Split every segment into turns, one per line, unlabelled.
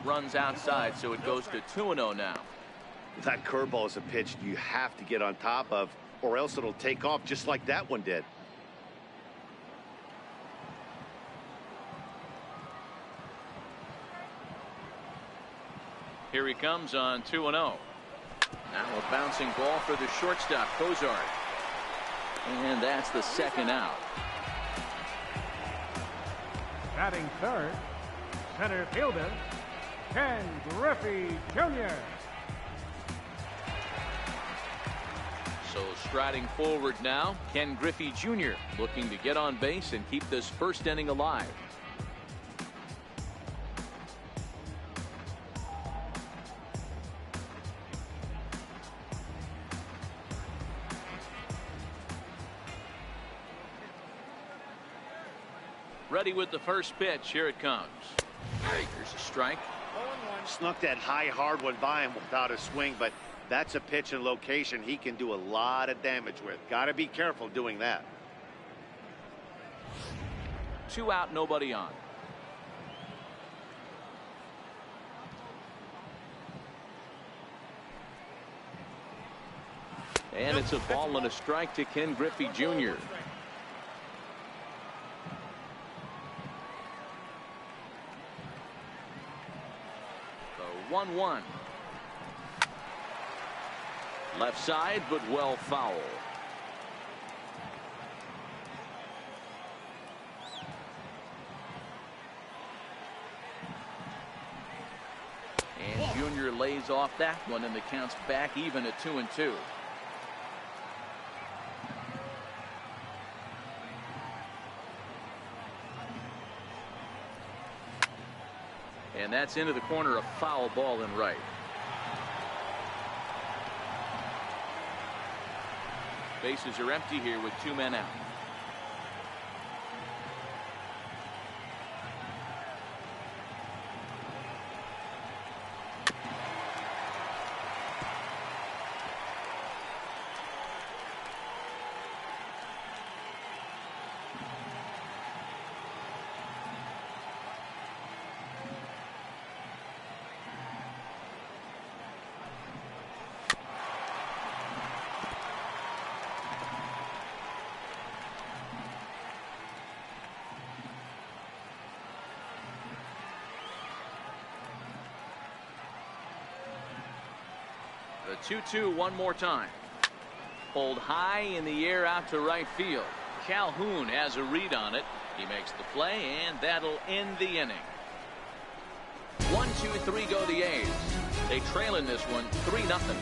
runs outside, so it goes to 2-0 now.
That curveball is a pitch you have to get on top of, or else it'll take off just like that one did.
Here he comes on 2-0. Now a bouncing ball for the shortstop, Cozart. And that's the second out.
Batting third, center fielder, Ken Griffey Jr.
So striding forward now, Ken Griffey Jr. looking to get on base and keep this first inning alive. Ready with the first pitch. Here it comes. Here's a strike.
Snuck that high hard one by him without a swing, but that's a pitch and location he can do a lot of damage with. Got to be careful doing that.
2 out, nobody on. And it's a ball and a strike to Ken Griffey Jr. The 1-1. Left side, but well foul. And Junior lays off that one, and the count's back even at 2-2. And that's into the corner, a foul ball in right. Bases are empty here with 2 men out. The 2-2 one more time. Pulled high in the air out to right field. Calhoun has a read on it. He makes the play, and that'll end the inning. 1-2-3 go the A's. They trail in this one 3-0.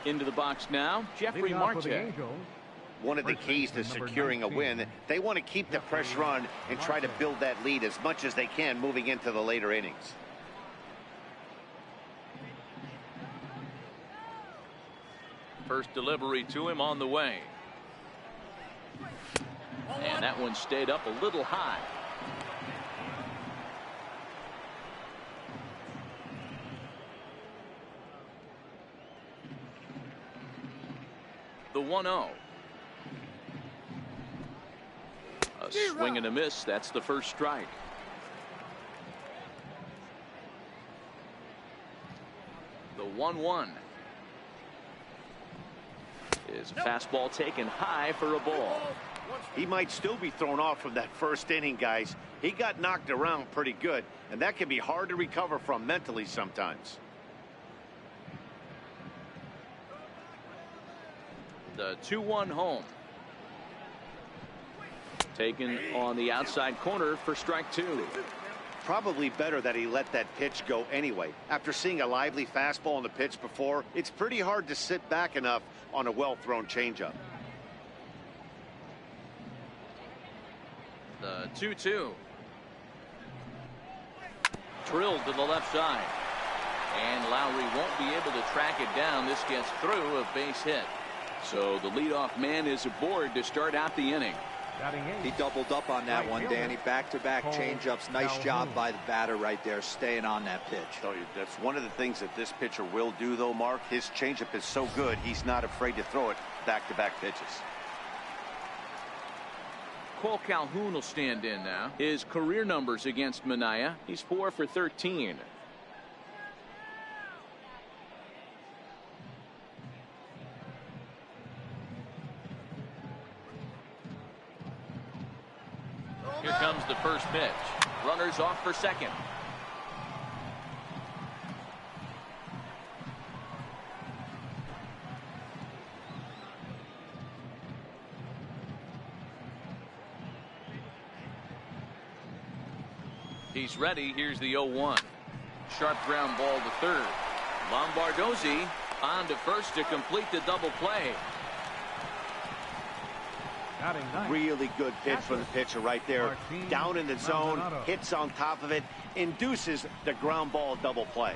Into the box now, Jeffrey Marte.
One of the keys to securing a win, they want to keep the pressure on and try to build that lead as much as they can moving into the later innings.
First delivery to him on the way. And that one stayed up a little high. The 1-0. A swing and a miss. That's the first strike. The 1-1 is a fastball taken high for a ball.
He might still be thrown off from that first inning, guys. He got knocked around pretty good, and that can be hard to recover from mentally sometimes.
The 2-1 home. Taken on the outside corner for strike 2.
Probably better that he let that pitch go anyway. After seeing a lively fastball on the pitch before, it's pretty hard to sit back enough on a well-thrown changeup.
The 2-2. Drilled to the left side. And Lowry won't be able to track it down. This gets through, a base hit. So the leadoff man is aboard to start out the inning.
Batting eighth.
He doubled up on that one, Danny. Back-to-back changeups. Nice job by the batter right there, staying on that pitch.
Tell you, that's one of the things that this pitcher will do, though, Mark. His changeup is so good, he's not afraid to throw it back-to-back pitches.
Cole Calhoun will stand in now. His career numbers against Minaya, he's 4 for 13. Here comes the first pitch. Runners off for second. He's ready. Here's the 0-1. Sharp ground ball to third. Lombardozzi on to first to complete the double play.
Really good pitch from the pitcher right there. Down in the zone, hits on top of it, induces the ground ball double play.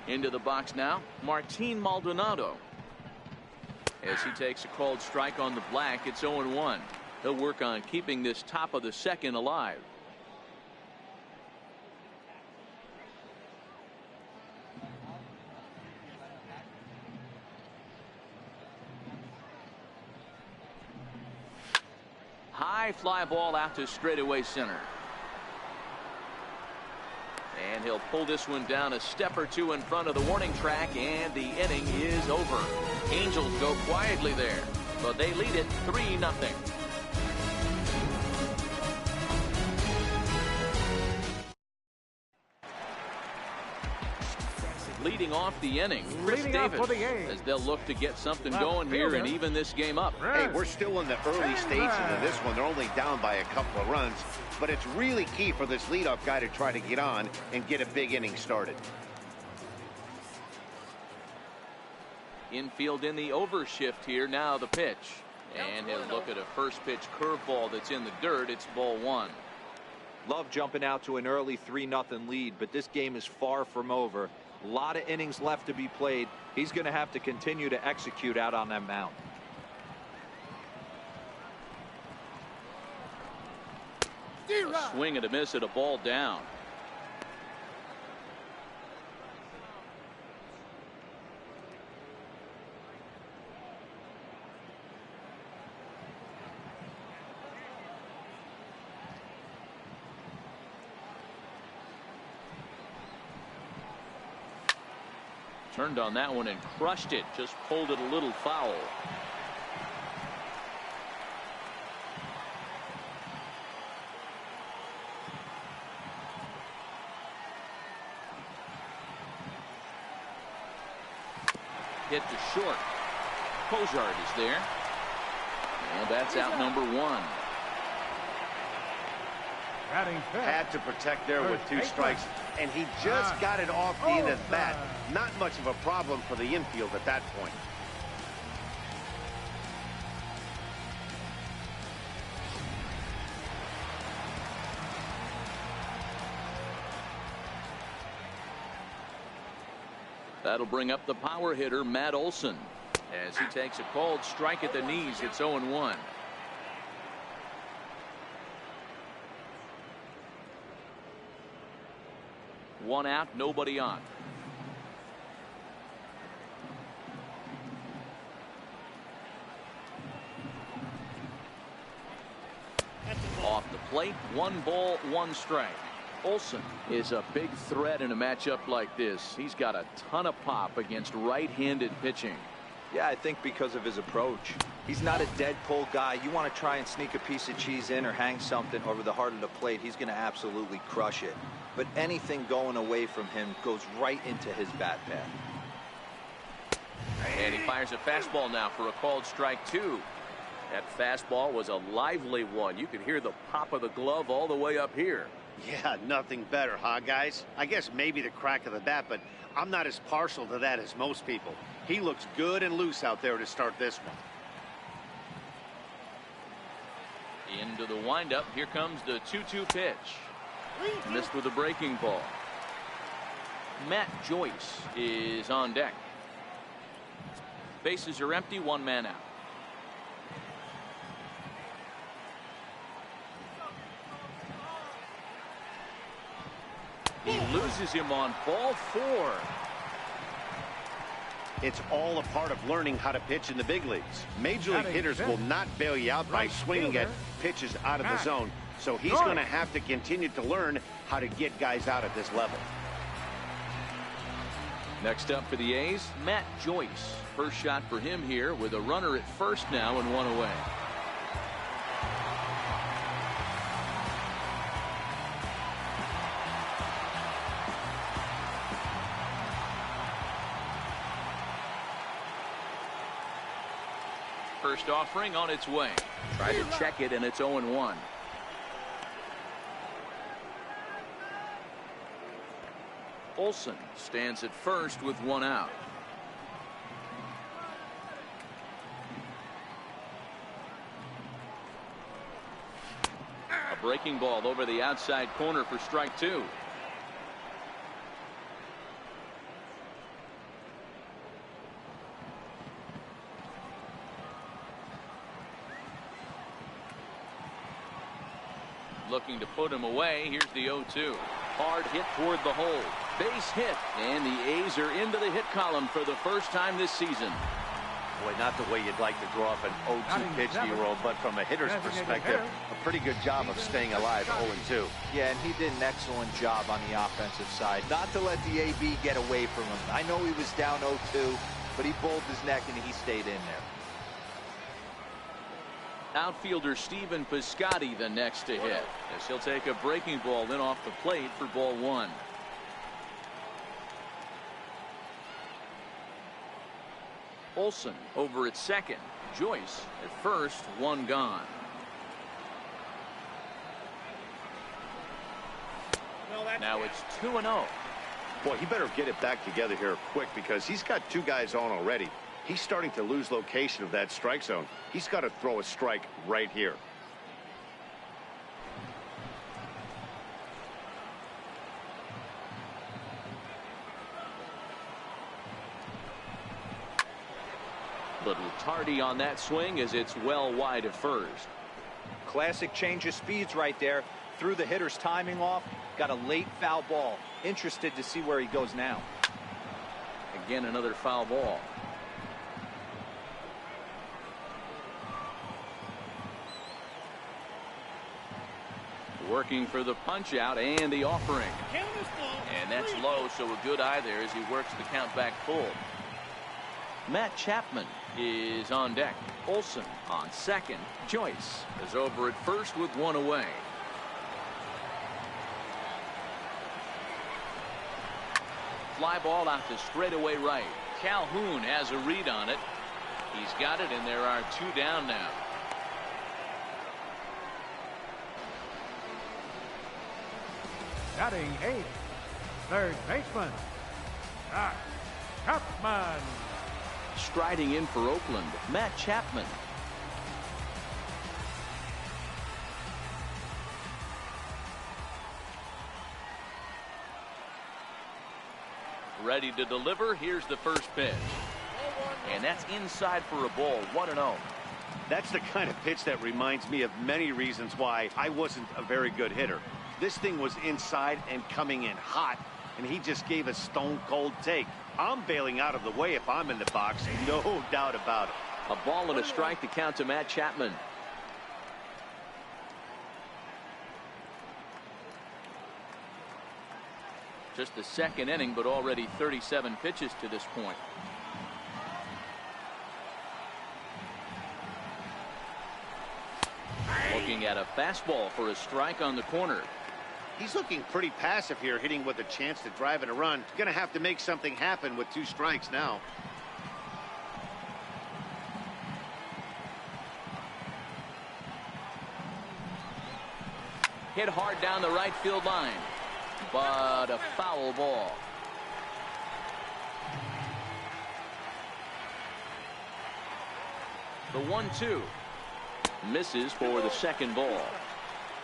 Into the box now, Martin Maldonado. As he takes a called strike on the black, it's 0-1. He'll work on keeping this top of the second alive. High fly ball out to straightaway center. And he'll pull this one down a step or two in front of the warning track, and the inning is over. Angels go quietly there, but they lead it 3-0. Leading off the inning, Chris Davis, as they'll look to get something going here and even this game up.
Hey, we're still in the early stages of this one. They're only down by a couple of runs, but it's really key for this leadoff guy to try to get on and get a big inning started.
Infield in the overshift here. Now the pitch, and he'll look at a first pitch curveball that's in the dirt. It's ball one.
Love jumping out to an early 3-0 lead, but this game is far from over. A lot of innings left to be played. He's going to have to continue to execute out on that mound.
A swing and a miss at a ball down. Turned on that one and crushed it. Just pulled it a little foul. Hit to short. Cozart is there. And that's out number one.
Had to protect there with 2 strikes, and he just got it off the end of the bat. Not much of a problem for the infield at that point.
That'll bring up the power hitter, Matt Olson, as he takes a called strike at the knees. It's 0-1. One out, nobody on. Off the plate, 1 ball, 1 strike. Olson is a big threat in a matchup like this. He's got a ton of pop against right-handed pitching.
Yeah, I think because of his approach. He's not a dead pull guy. You want to try and sneak a piece of cheese in or hang something over the heart of the plate, he's going to absolutely crush it. But anything going away from him goes right into his bat path.
And he fires a fastball now for a called strike 2. That fastball was a lively one. You could hear the pop of the glove all the way up here.
Yeah, nothing better, huh, guys? I guess maybe the crack of the bat, but I'm not as partial to that as most people. He looks good and loose out there to start this one.
Into the windup. Here comes the 2-2 pitch. Missed with a breaking ball. Matt Joyce is on deck. Bases are empty. One man out. He loses him on ball 4.
It's all a part of learning how to pitch in the big leagues. Major league hitters will not bail you out by swinging at pitches out of the zone. So he's going to have to continue to learn how to get guys out at this level.
Next up for the A's, Matt Joyce. First shot for him here with a runner at first now and one away. First offering on its way. Try to check it, and it's 0-1. Olson stands at first with one out. A breaking ball over the outside corner for strike 2. Looking to put him away. Here's the 0-2. Hard hit toward the hole. Base hit, and the A's are into the hit column for the first time this season.
Boy, not the way you'd like to draw up an 0-2 pitch to your own, but from a hitter's perspective, a pretty good job of staying alive 0-2.
Yeah, and he did an excellent job on the offensive side. Not to let the AB get away from him. I know he was down 0-2, but he bowled his neck and he stayed in there.
Outfielder Stephen Piscotty the next to hit, as he'll take a breaking ball in off the plate for ball 1. Olson over at second. Joyce at first. One gone. Now it's 2-0.
Boy, he better get it back together here quick because he's got 2 guys on already. He's starting to lose location of that strike zone. He's got to throw a strike right here.
Little tardy on that swing as it's well wide of first.
Classic change of speeds right there. Threw the hitter's timing off. Got a late foul ball. Interested to see where he goes now.
Again, another foul ball. Working for the punch out and the offering. And that's low, so a good eye there as he works the count back full. Matt Chapman is on deck. Olson on second. Joyce is over at first with one away. Fly ball out to straightaway right. Calhoun has a read on it. He's got it, and there are 2 down now.
Batting 8th, third baseman, Matt Chapman.
Striding in for Oakland, Matt Chapman. Ready to deliver. Here's the first pitch. And that's inside for a ball. 1-0.
That's the kind of pitch that reminds me of many reasons why I wasn't a very good hitter. This thing was inside and coming in hot, and he just gave a stone-cold take. I'm bailing out of the way if I'm in the box, no doubt about it.
A ball and a strike to count to Matt Chapman. Just the second inning, but already 37 pitches to this point. Looking at a fastball for a strike on the corner.
He's looking pretty passive here, hitting with a chance to drive in a run. Going to have to make something happen with 2 strikes now.
Hit hard down the right field line, but a foul ball. The 1-2. Misses for the second ball.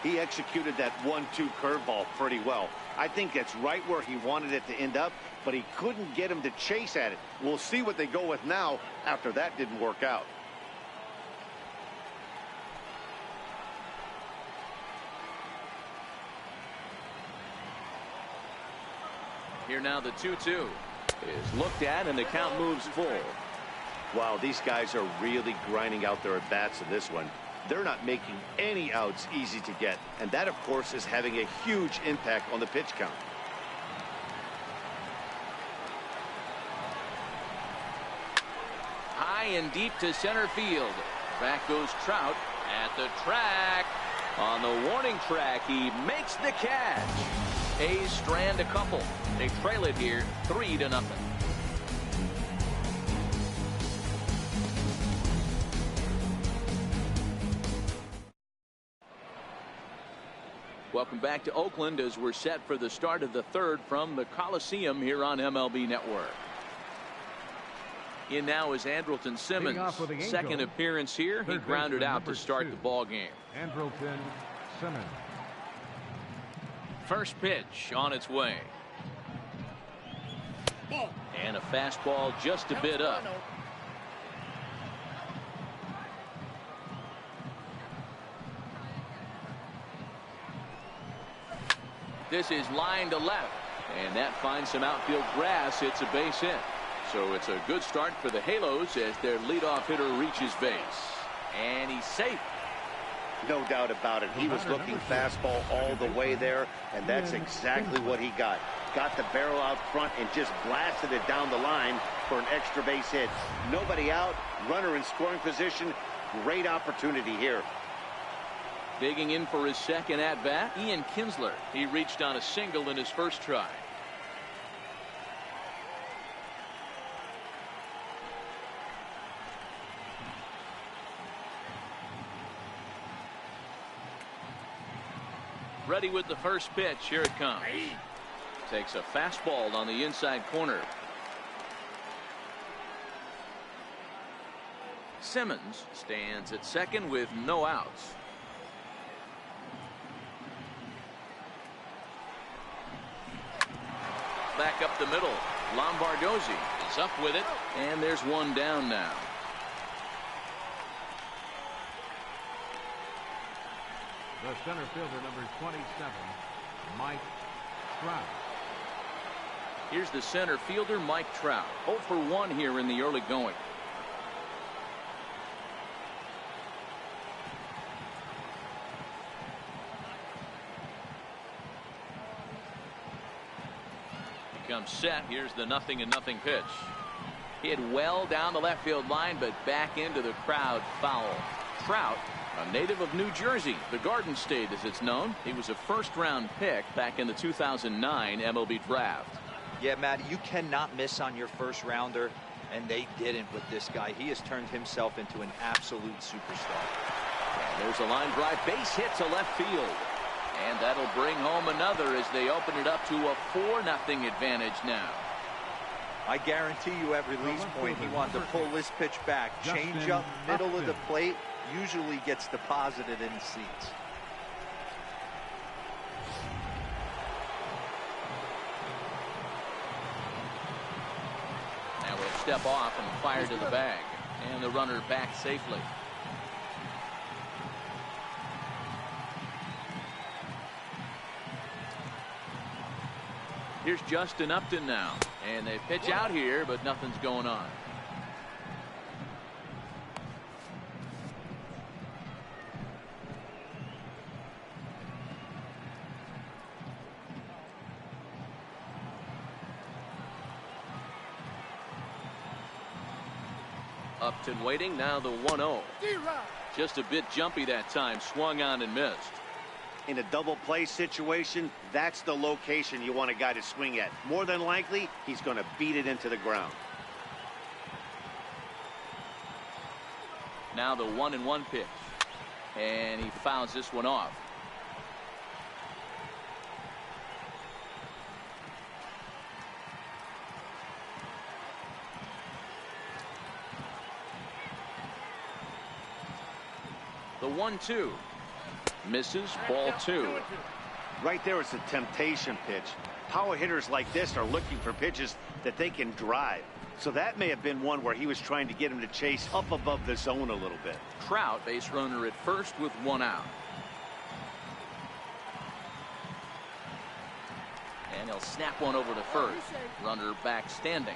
He executed that 1-2 curveball pretty well. I think that's right where he wanted it to end up, but he couldn't get him to chase at it. We'll see what they go with now after that didn't work out.
Here now the 2-2 is looked at, and the count moves full.
Wow, these guys are really grinding out their at-bats in this one. They're not making any outs easy to get, and that, of course, is having a huge impact on the pitch count.
High and deep to center field. Back goes Trout at the track. On the warning track, he makes the catch. A's strand a couple. They trail it here 3-0. Welcome back to Oakland as we're set for the start of the third from the Coliseum here on MLB Network. In now is Andrelton Simmons. Second appearance here. He grounded out to start the ball game.
Andrelton Simmons.
First pitch on its way. And a fastball just a bit up. This is line to left, and that finds some outfield grass. It's a base hit. So it's a good start for the Halos as their leadoff hitter reaches base. And he's safe.
No doubt about it. He was looking fastball all the way there, and that's exactly what he got. Got the barrel out front and just blasted it down the line for an extra base hit. Nobody out, runner in scoring position. Great opportunity here.
Digging in for his second at-bat, Ian Kinsler. He reached on a single in his first try. Ready with the first pitch. Here it comes. Takes a fastball on the inside corner. Simmons stands at second with no outs. Back up the middle. Lombardozzi is up with it, and there's one down now.
The center fielder, number 27, Mike Trout.
Here's the center fielder, Mike Trout. 0 for 1 here in the early going. Comes set. Here's the 0-0 pitch. Hit well down the left field line, but back into the crowd foul. Trout, a native of New Jersey, the Garden State as it's known. He was a first-round pick back in the 2009 MLB draft.
Yeah, Matt, you cannot miss on your first rounder, and they didn't with this guy. He has turned himself into an absolute superstar.
And there's a line drive, base hit to left field. And that'll bring home another as they open it up to a 4-0 advantage now.
I guarantee you at release point he wanted to pull this pitch back. Change up middle of the plate usually gets deposited in the seats.
Now we'll step off and fire to the bag. And the runner back safely. Here's Justin Upton now, and they pitch out here, but nothing's going on. Upton waiting, now the 1-0. Just a bit jumpy that time, swung on and missed.
In a double play situation, that's the location you want a guy to swing at. More than likely, he's going to beat it into the ground.
Now the 1-1 pitch. And he fouls this one off. The The 1-2. Misses. Ball 2.
Right there is a temptation pitch. Power hitters like this are looking for pitches that they can drive. So that may have been one where he was trying to get him to chase up above the zone a little bit.
Trout, base runner at first with 1 out. And he'll snap one over to first. Runner back standing.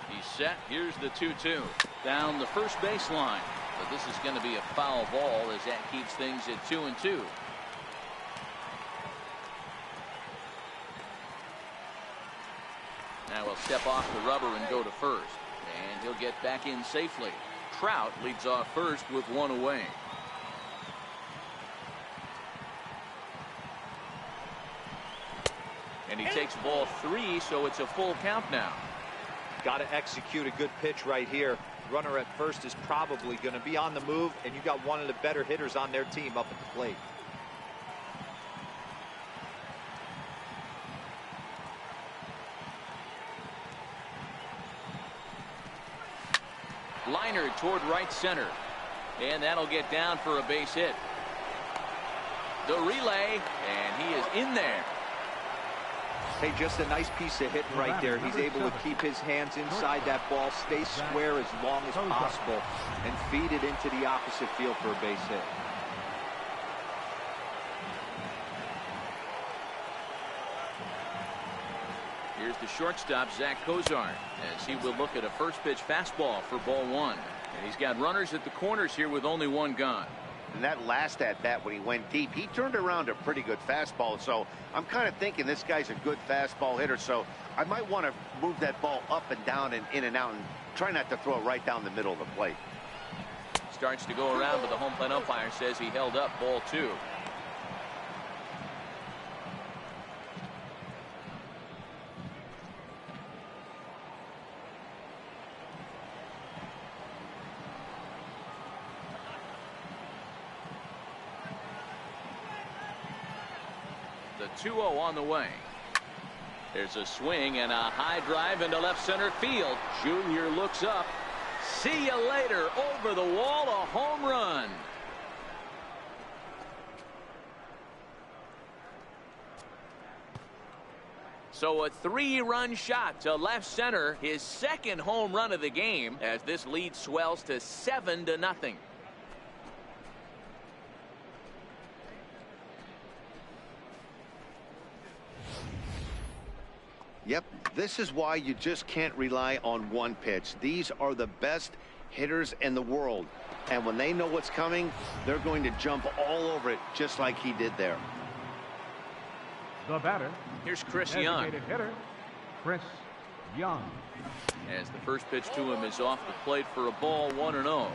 He's set. Here's the 2-2. Down the first baseline. But this is going to be a foul ball as that keeps things at 2-2. Now he'll step off the rubber and go to first. And he'll get back in safely. Trout leads off first with 1 away. And he takes ball 3, so it's a full count now.
Got to execute a good pitch right here. Runner at first is probably going to be on the move, and you got one of the better hitters on their team up at the plate.
Liner toward right center. And that'll get down for a base hit. The relay, and he is in there.
Hey, just a nice piece of hitting right there. He's able to keep his hands inside that ball, stay square as long as possible, and feed it into the opposite field for a base hit.
Here's the shortstop, Zach Cozart, as he will look at a first pitch fastball for ball 1. And he's got runners at the corners here with only 1 gone.
And that last at bat when he went deep, he turned around a pretty good fastball. So I'm kind of thinking this guy's a good fastball hitter. So I might want to move that ball up and down and in and out and try not to throw it right down the middle of the plate.
Starts to go around, but the home plate umpire says he held up ball 2. The 2-0 on the way. There's a swing and a high drive into left center field. Junior looks up. See you later. Over the wall, a home run. So a 3-run shot to left center, his second home run of the game, as this lead swells to 7-0.
Yep, this is why you just can't rely on one pitch. These are the best hitters in the world. And when they know what's coming, they're going to jump all over it just like he did there.
The batter.
Here's Chris Young.
Designated hitter, Chris Young.
As the first pitch to him is off the plate for a ball, 1-0.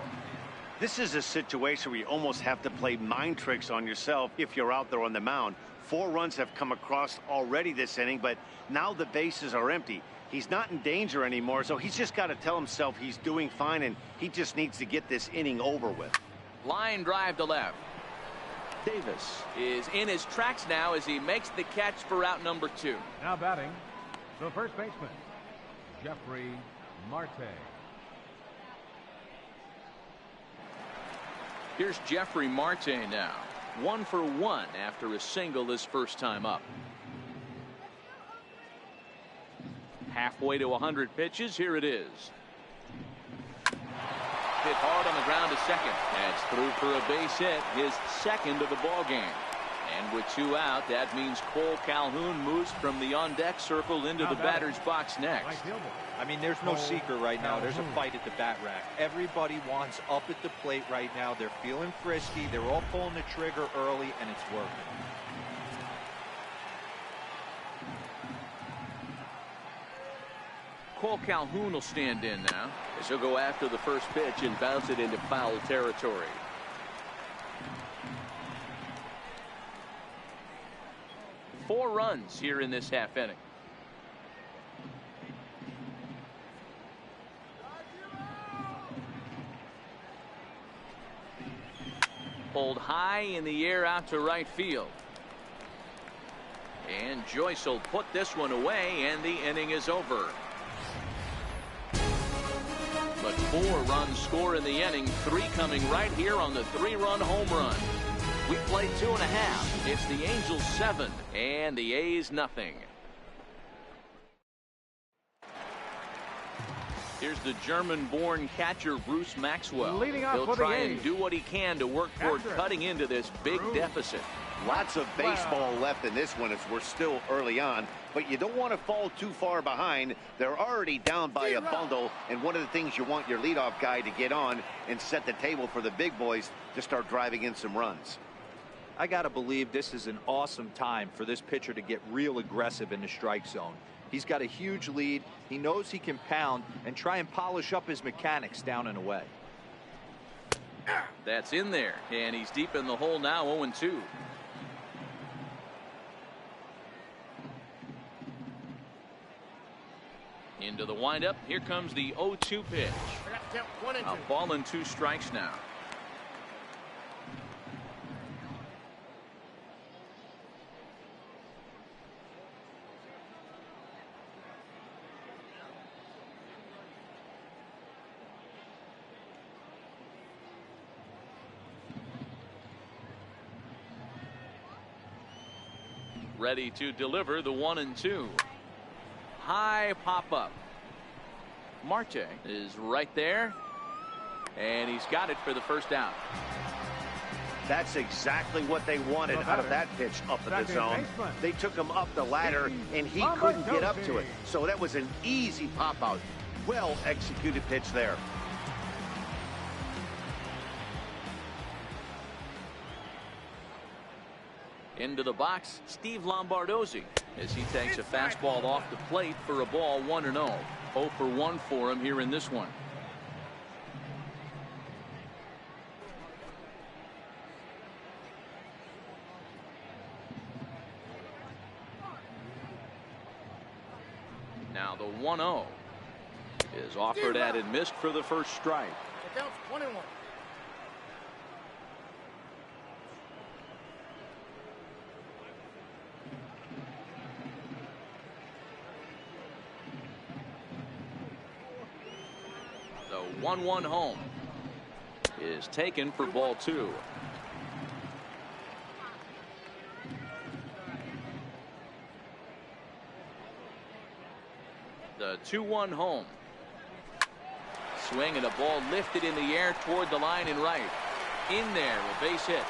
This is a situation where you almost have to play mind tricks on yourself if you're out there on the mound. 4 runs have come across already this inning, but now the bases are empty. He's not in danger anymore, so he's just got to tell himself he's doing fine, and he just needs to get this inning over with.
Line drive to left. Davis is in his tracks now as he makes the catch for out number 2.
Now batting, the first baseman, Jeffrey Marte.
Here's Jeffrey Marte now. 1 for 1 after a single his first time up. Halfway to 100 pitches. Here it is. Hit hard on the ground to second. That's through for a base hit, his second of the ball game. And with 2 out, that means Cole Calhoun moves from the on-deck circle into the batter's box next.
I mean, there's no secret right now. There's a fight at the bat rack. Everybody wants up at the plate right now. They're feeling frisky. They're all pulling the trigger early, and it's working.
Cole Calhoun will stand in now as he'll go after the first pitch and bounce it into foul territory. Four runs here in this half inning. Pulled high in the air out to right field. And Joyce will put this one away, and the inning is over. 4 runs score in the inning, 3 coming right here on the 3-run home run. We played 2.5. It's the Angels 7 and the A's nothing. Here's the German-born catcher Bruce Maxwell.
Leading off
He'll
for the
try and
A's.
do what he can to work toward cutting into this big deficit.
Lots of baseball left in this one as we're still early on, but you don't want to fall too far behind. They're already down by a bundle, and one of the things you want your leadoff guy to get on and set the table for the big boys to start driving in some runs.
I got to believe this is an awesome time for this pitcher to get real aggressive in the strike zone. He's got a huge lead. He knows he can pound and try and polish up his mechanics down and away.
That's in there, and he's deep in the hole now, 0-2. Into the windup. Here comes the 0-2 pitch. A ball and 2 strikes now. Ready to deliver the 1-2. High pop up. Marte is right there, and he's got it for the first out.
That's exactly what they wanted out of that pitch up in the zone. They took him up the ladder, and he couldn't get up to it. So that was an easy pop out. Well executed pitch there.
Into the box, Steve Lombardozzi, as he takes a fastball off the plate for a ball, 1-0. 0 for 1 for him here in this one. Now the 1-0 is offered at and missed for the first strike.
The count's 1-1.
The 1-1 home is taken for ball 2. The 2-1 home. Swing and a ball lifted in the air toward the line and right. In there, a base hit.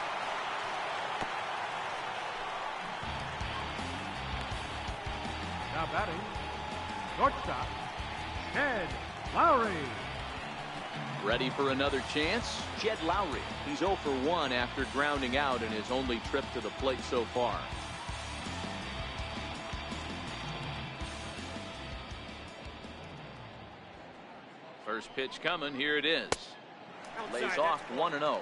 Now batting, shortstop, Jed Lowry.
Ready for another chance? Jed Lowry. He's 0 for 1 after grounding out in his only trip to the plate so far. First pitch coming. Here it is. Lays off 1-0.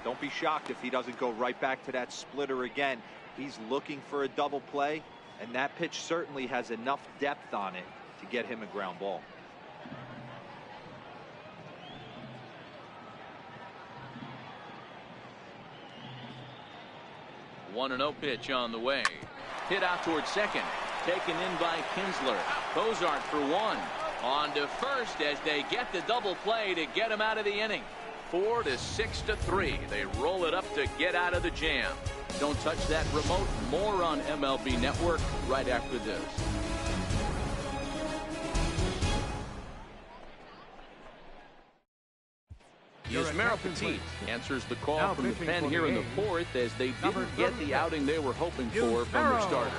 Don't be shocked if he doesn't go right back to that splitter again. He's looking for a double play, and that pitch certainly has enough depth on it to get him a ground ball.
One 1-0 pitch on the way. Hit out towards second. Taken in by Kinsler. Cozart for 1. On to first as they get the double play to get him out of the inning. 4 to 6 to 3. They roll it up to get out of the jam. Don't touch that remote. More on MLB Network right after this. Yusmeiro Petit answers the call from the pen here in the 4th as they didn't get the outing they were hoping for from their starter.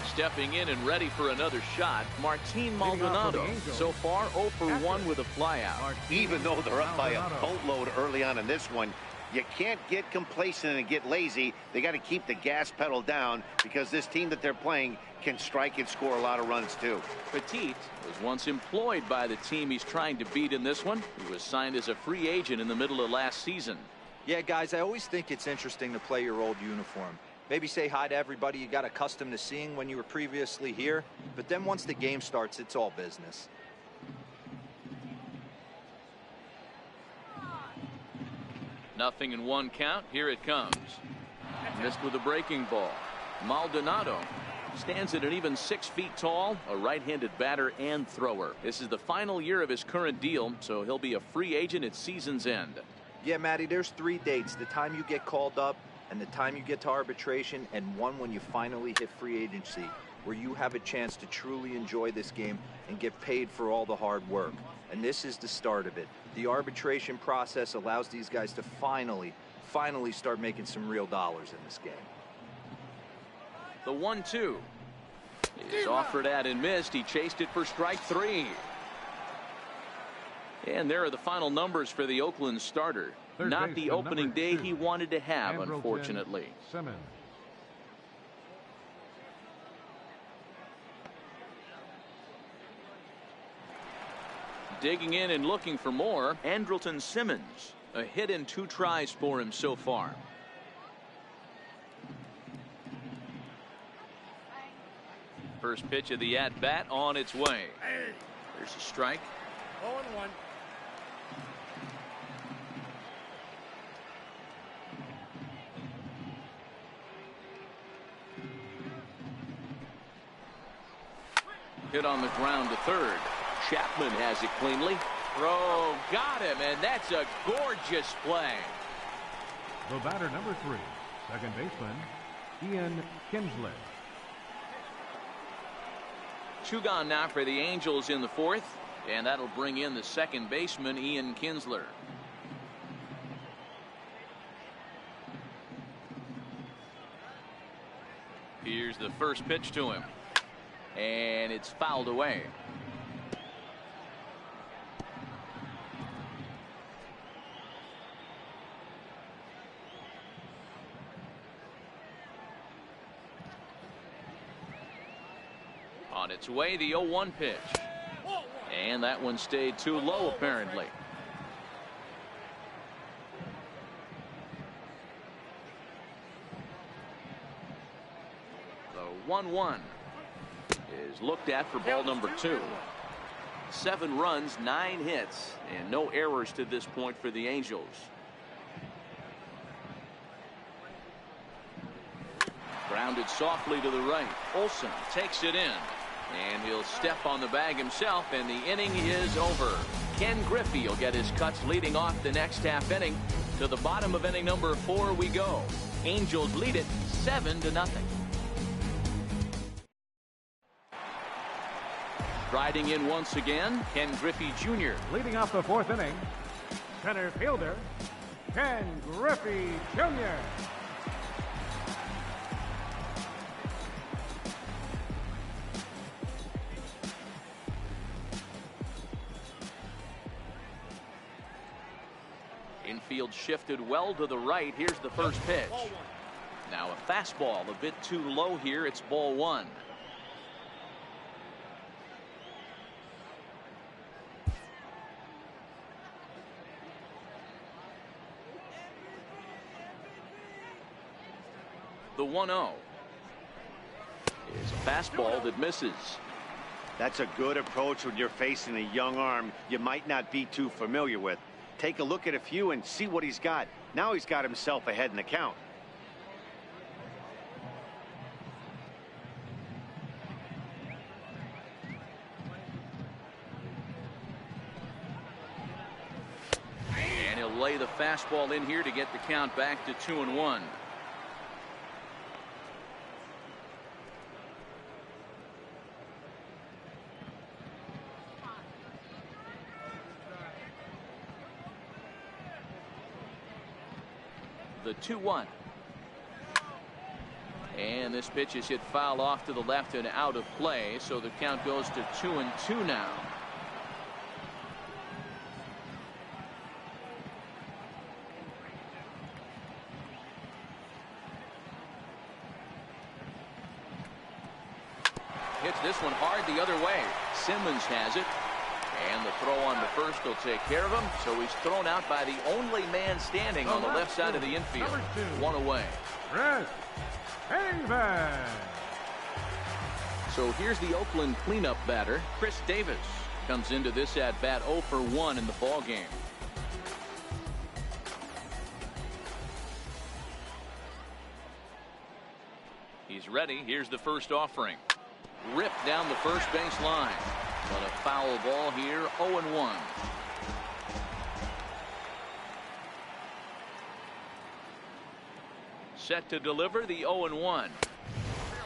Stepping in and ready for another shot, Martin Maldonado. So far 0 for 1 with a flyout.
Even though they're up by a boatload early on in this one, you can't get complacent and get lazy. They got to keep the gas pedal down because this team that they're playing can strike and score a lot of runs too.
Petit was once employed by the team he's trying to beat in this one. He was signed as a free agent in the middle of last season.
Yeah, guys, I always think it's interesting to play your old uniform. Maybe say hi to everybody you got accustomed to seeing when you were previously here. But then once the game starts, it's all business.
Nothing in 1 count. Here it comes. Missed with a breaking ball. Maldonado Stands at an even 6 feet tall, a right-handed batter and thrower. This is the final year of his current deal, so he'll be a free agent at season's end.
Yeah, Matty, there's 3 dates: the time you get called up, and the time you get to arbitration, and one when you finally hit free agency, where you have a chance to truly enjoy this game and get paid for all the hard work. And this is the start of it. The arbitration process allows these guys to finally start making some real dollars in this game.
The 1-2 is offered at and missed. He chased it for strike 3. And there are the final numbers for the Oakland starter. Not the opening day he wanted to have, unfortunately.
Simmons.
Digging in and looking for more, Andrelton Simmons. A hit and 2 tries for him so far. First pitch of the at-bat on its way. There's a strike.
0-1.
Hit on the ground to third. Chapman has it cleanly. Throw, got him, and that's a gorgeous play.
The batter, number 3, second baseman, Ian Kinsler.
2 gone now for the Angels in the 4th, and that'll bring in the second baseman, Ian Kinsler. Here's the first pitch to him, and it's fouled away. On its way, the 0-1 pitch. And that one stayed too low, apparently. The 1-1 is looked at for ball number 2. 7 runs, 9 hits, and no errors to this point for the Angels. Grounded softly to the right. Olsen takes it in. And he'll step on the bag himself, and the inning is over. Ken Griffey will get his cuts leading off the next half inning. To the bottom of inning number 4 we go. Angels lead it 7-0. Riding in once again, Ken Griffey Jr.
Leading off the 4th inning, center fielder, Ken Griffey Jr.
Infield shifted well to the right. Here's the first pitch. Now a fastball a bit too low here. It's ball 1. The 1-0 is a fastball that misses.
That's a good approach when you're facing a young arm you might not be too familiar with. Take a look at a few and see what he's got. Now he's got himself ahead in the count.
And he'll lay the fastball in here to get the count back to 2-1. The 2-1. And this pitch is hit foul off to the left and out of play, so the count goes to 2-2 now. Hits this one hard the other way. Simmons has it. And the throw on the first will take care of him. So he's thrown out by the only man standing on the left side of the infield. 1 away.
Chris Davis.
So here's the Oakland cleanup batter. Chris Davis comes into this at bat 0 for 1 in the ball game. He's ready. Here's the first offering. Ripped down the first base line. But a foul ball here. 0-1. Set to deliver the 0-1.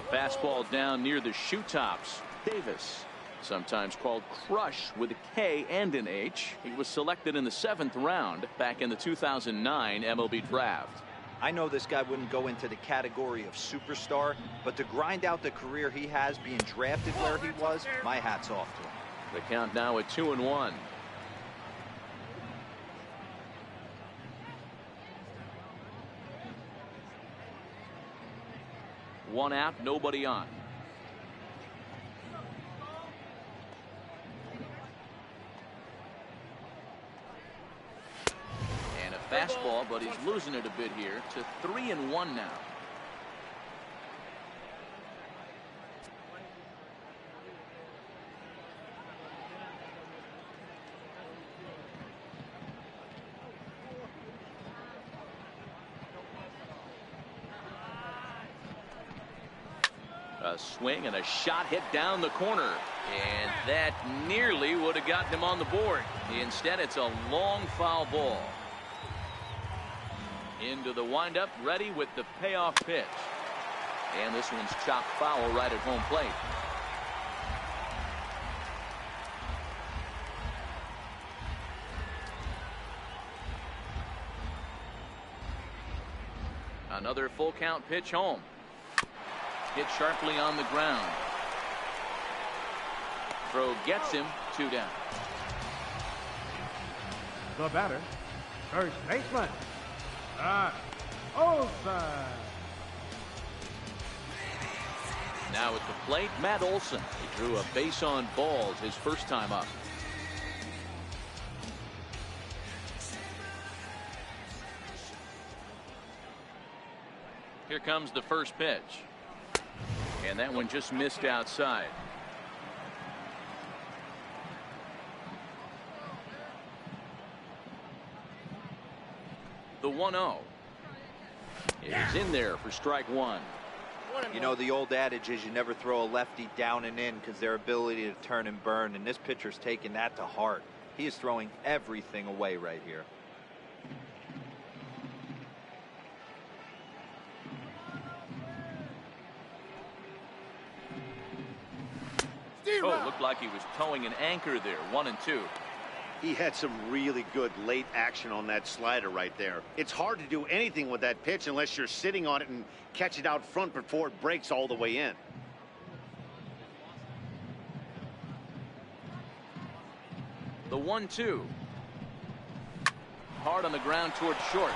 Fastball down near the shoe tops. Davis, sometimes called Crush with a K and an H. He was selected in the 7th round back in the 2009 MLB draft.
I know this guy wouldn't go into the category of superstar, but to grind out the career he has being drafted where he was, my hat's off to him.
The count now at 2-1. One out, nobody on. And a fastball, but he's losing it a bit here to 3-1 now. A swing and a shot hit down the corner, and that nearly would have gotten him on the board. Instead, it's a long foul ball. Into the windup, ready with the payoff pitch, and this one's chopped foul right at home plate. Another full count pitch home. Hit sharply on the ground. Throw gets him. 2 down.
The batter, first baseman, Olsen.
Now at the plate, Matt Olson. He drew a base on balls his first time up. Here comes the first pitch. And that one just missed outside. The 1-0 is in there for strike one.
You know, the old adage is you never throw a lefty down and in because their ability to turn and burn, and this pitcher's taking that to heart. He is throwing everything away right here.
Oh, looked like he was towing an anchor there. 1-2.
He had some really good late action on that slider right there. It's hard to do anything with that pitch unless you're sitting on it and catch it out front before it breaks all the way in.
The 1-2. Hard on the ground toward short.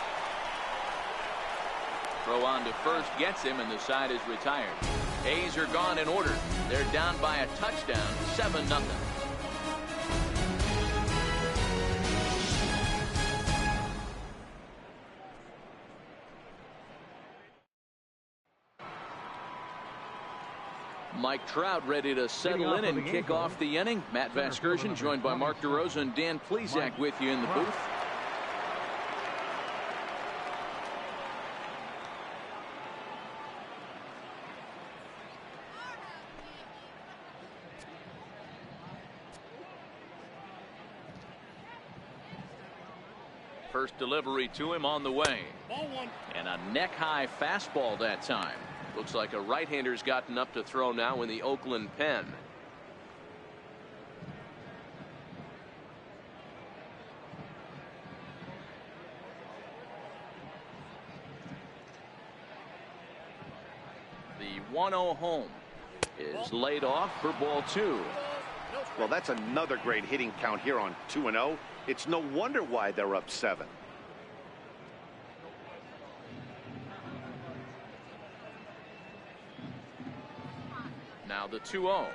Throw on to first gets him, and the side is retired. A's are gone in order. They're down by a touchdown, 7-0. Mike Trout ready to settle in and kick off the inning. Matt Vasgersian joined by Mark DeRosa and Dan Plesac with you in the booth. First delivery to him on the way. And a neck-high fastball that time. Looks like a right-hander's gotten up to throw now in the Oakland pen. The 1-0 home is laid off for ball 2.
Well, that's another great hitting count here on 2-0. It's no wonder why they're up 7.
Now the 2-0.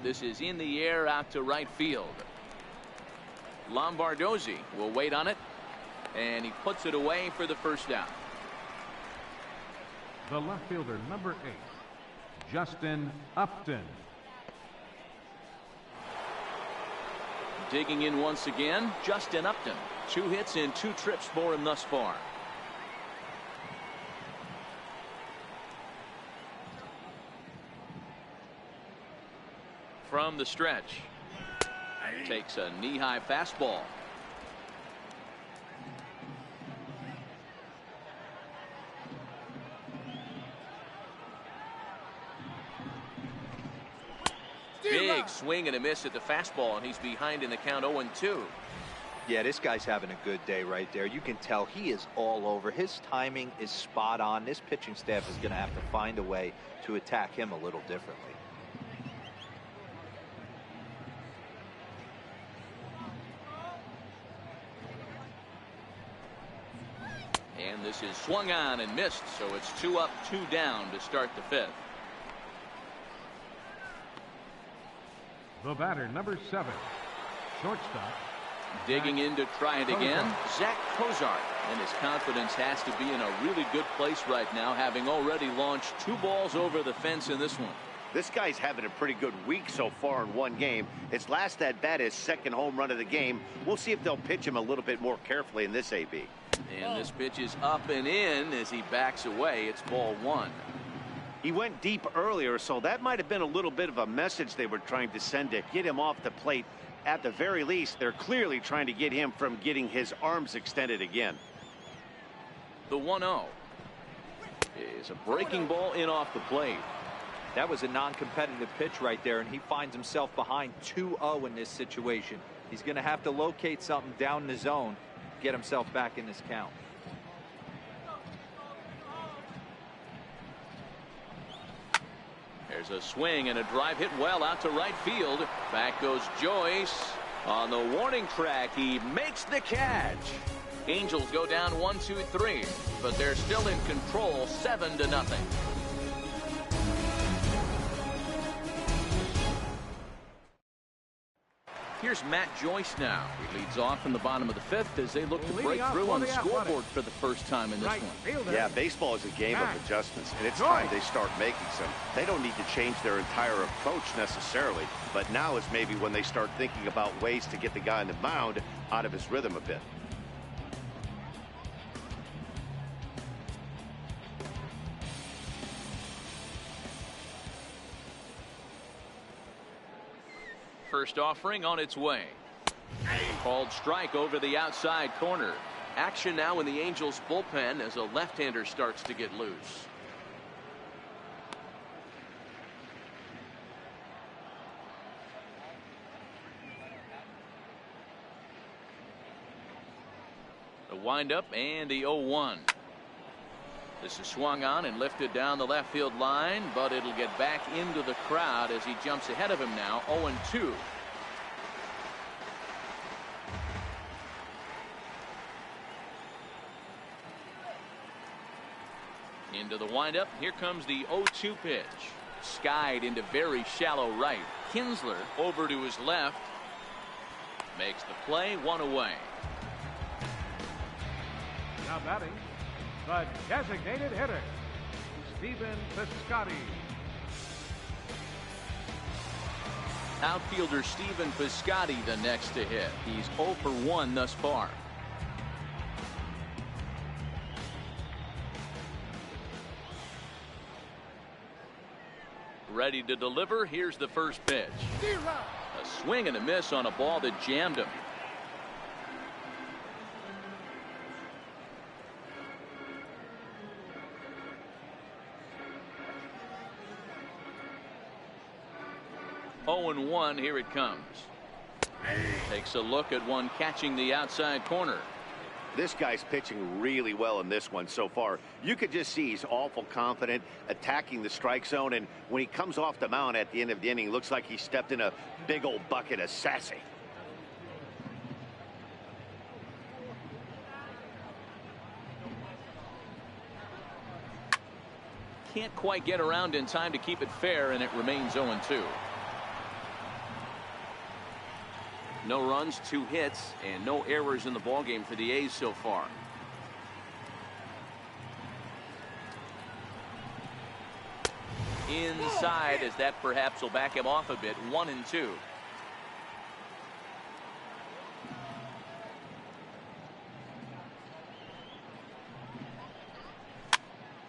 This is in the air out to right field. Lombardozzi will wait on it, and he puts it away for the first down.
The left fielder, number 8, Justin Upton.
Digging in once again, Justin Upton. 2 hits in 2 trips for him thus far. from the stretch. Takes a knee-high fastball. Big swing and a miss at the fastball, and he's behind in the count 0-2.
Yeah, this guy's having a good day right there. You can tell he is all over. His timing is spot on. This pitching staff is going to have to find a way to attack him a little differently.
And this is swung on and missed, so it's 2 up, 2 down to start the 5th.
The batter, number 7, shortstop.
Digging in to try it again, Zach Cozart, and his confidence has to be in a really good place right now, having already launched 2 balls over the fence in this one.
This guy's having a pretty good week so far in one game. His last at bat is second home run of the game. We'll see if they'll pitch him a little bit more carefully in this AB.
And this pitch is up and in as he backs away. It's ball 1.
He went deep earlier, so that might have been a little bit of a message they were trying to send to get him off the plate. At the very least, they're clearly trying to get him from getting his arms extended again.
The 1-0 is a breaking ball in off the plate.
That was a non-competitive pitch right there, and he finds himself behind 2-0 in this situation. He's going to have to locate something down in the zone, get himself back in this count.
There's a swing and a drive hit well out to right field. Back goes Joyce. On the warning track, he makes the catch. Angels go down 1-2-3, but they're still in control 7-0. Here's Matt Joyce now. He leads off in the bottom of the 5th as they look to break through on the scoreboard for the first time in this one.
Yeah, baseball is a game of adjustments, and it's time they start making some. They don't need to change their entire approach necessarily, but now is maybe when they start thinking about ways to get the guy on the mound out of his rhythm a bit.
First offering on its way. Called strike over the outside corner. Action now in the Angels bullpen as a left-hander starts to get loose. The windup and the 0-1. This is swung on and lifted down the left field line, but it'll get back into the crowd as he jumps ahead of him now. 0-2. Into the windup. Here comes the 0-2 pitch. Skied into very shallow right. Kinsler over to his left. Makes the play, 1 away.
Now batting, the designated hitter, Stephen Piscotty.
Outfielder Stephen Piscotty the next to hit. He's 0 for 1 thus far. Ready to deliver. Here's the first pitch. A swing and a miss on a ball that jammed him. Oh and 1. Here it comes. Takes a look at one catching the outside corner.
This guy's pitching really well in this one so far. You could just see he's awful confident attacking the strike zone, and when he comes off the mound at the end of the inning, looks like he stepped in a big old bucket of sassy.
Can't quite get around in time to keep it fair, and it remains 0-2. No runs, 2 hits, and no errors in the ballgame for the A's so far. Inside, as that perhaps will back him off a bit. 1-2.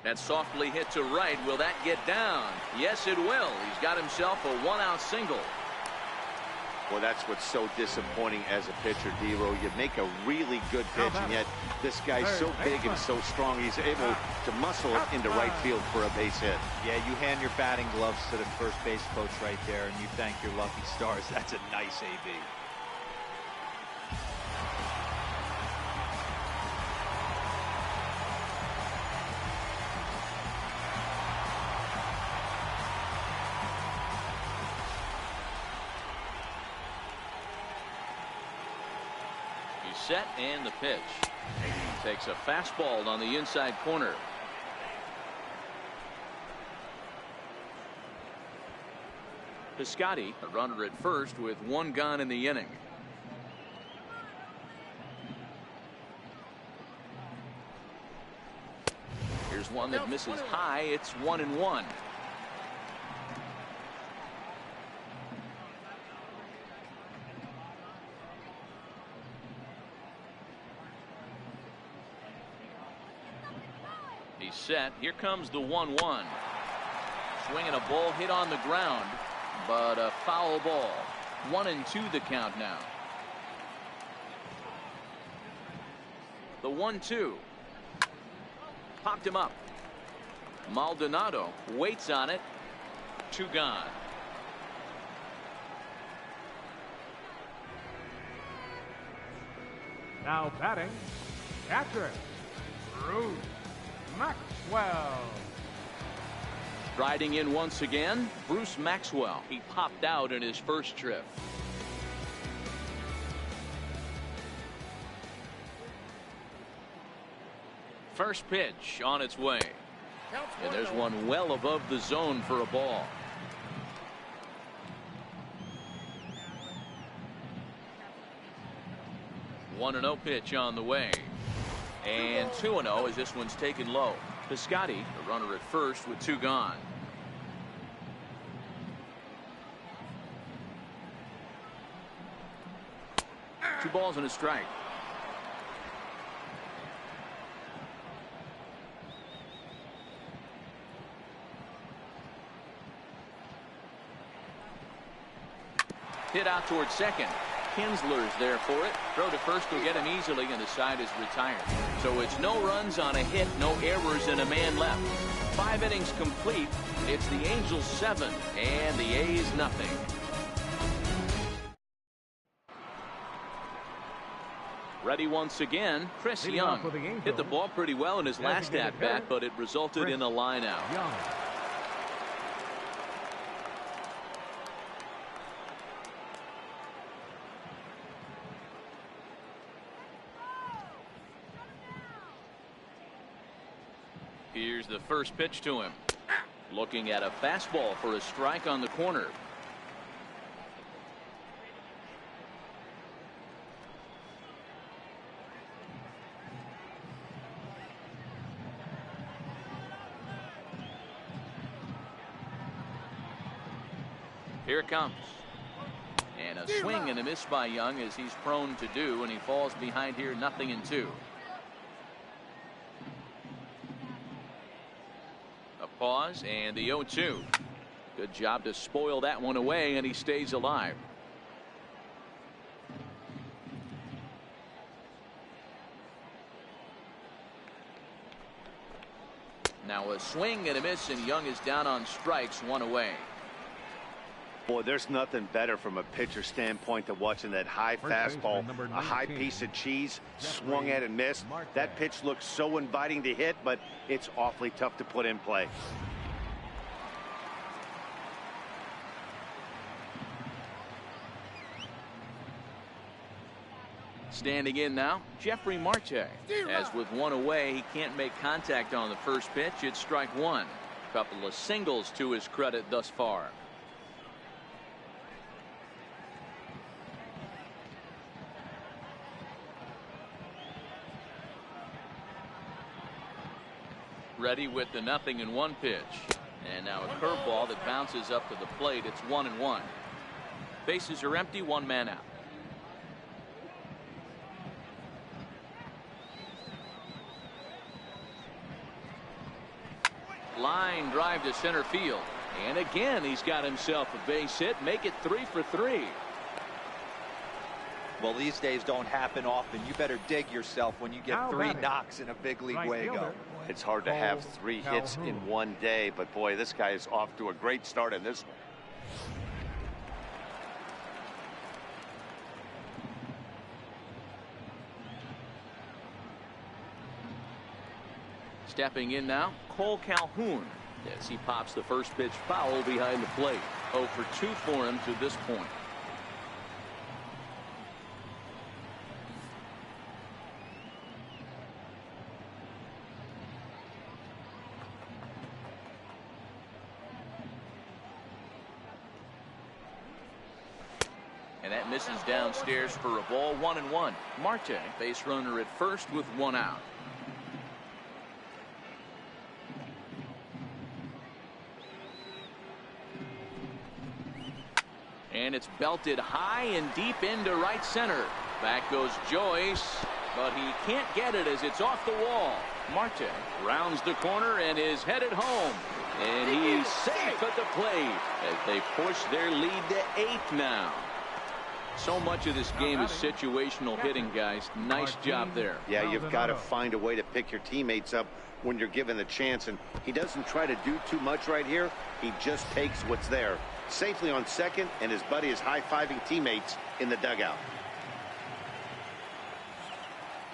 That's softly hit to right. Will that get down? Yes, it will. He's got himself a 1-out single.
Well, that's what's so disappointing as a pitcher, D-Row. You make a really good pitch, and yet this guy's so big and so strong, he's able to muscle it into right field for a base hit.
Yeah, you hand your batting gloves to the first base coach right there, and you thank your lucky stars. That's a nice AB.
Set and the pitch. Takes a fastball on the inside corner. Piscotty, a runner at first with one gone in the inning. Here's one that misses high. It's 1-1. He's set. Here comes the 1-1. Swinging a ball hit on the ground, but a foul ball. 1-2 the count now. The 1-2. Popped him up. Maldonado waits on it. 2 gone.
Now batting, catcher, Bruce Maxwell.
Riding in once again, Bruce Maxwell. He popped out in his first trip. First pitch on its way. And there's one well above the zone for a ball. One 1-0 pitch on the way. And 2-0 as this one's taken low. Piscotty, the runner at first with 2 gone. Two balls and a strike. Hit out towards second. Kinsler's there for it. Throw to first will get him easily, and the side is retired. So it's no runs on a hit, no errors, and a man left. 5 innings complete. It's the Angels 7 and the A's nothing. Ready once again, Chris Young. Hit the ball pretty well in his last at-bat, but it resulted in a line-out. Here's the first pitch to him. Looking at a fastball for a strike on the corner. Here it comes. And a swing and a miss by Young, as he's prone to do, and he falls behind here 0-2. Pause and the 0-2. Good job to spoil that one away, and he stays alive. Now a swing and a miss, and Young is down on strikes, 1 away.
Boy, there's nothing better from a pitcher standpoint than watching that high fastball, a high piece of cheese, swung at and missed. That pitch looks so inviting to hit, but it's awfully tough to put in play.
Standing in now, Jeffrey Marte. As with 1 away, he can't make contact on the first pitch. It's strike 1. A couple of singles to his credit thus far. Ready with the 0-1 pitch. And now a curveball that bounces up to the plate. It's 1-1. Bases are empty, 1 man out. Line drive to center field. And again, he's got himself a base hit. Make it 3 for 3.
Well, these days don't happen often. You better dig yourself when you get
Now
3
batting.
knocks in a big league
Right
way
fielder.
ago.
It's hard to have 3 hits in
Calhoun.
one day, but boy, this guy is off to a great start in this one.
Stepping in now, Cole Calhoun, as he pops the first pitch foul behind the plate. 0 for 2 for him to this point. And that misses downstairs for a ball. 1-1. Marte, base runner at first with 1 out. And it's belted high and deep into right center. Back goes Joyce, but he can't get it as it's off the wall. Marte rounds the corner and is headed home. And he's safe at the plate as they push their lead to 8 now. So much of this game is situational hitting, guys. Nice job there.
Yeah, you've got to find a way to pick your teammates up when you're given the chance, and he doesn't try to do too much right here. He just takes what's there. Safely on second, and his buddy is high-fiving teammates in the dugout.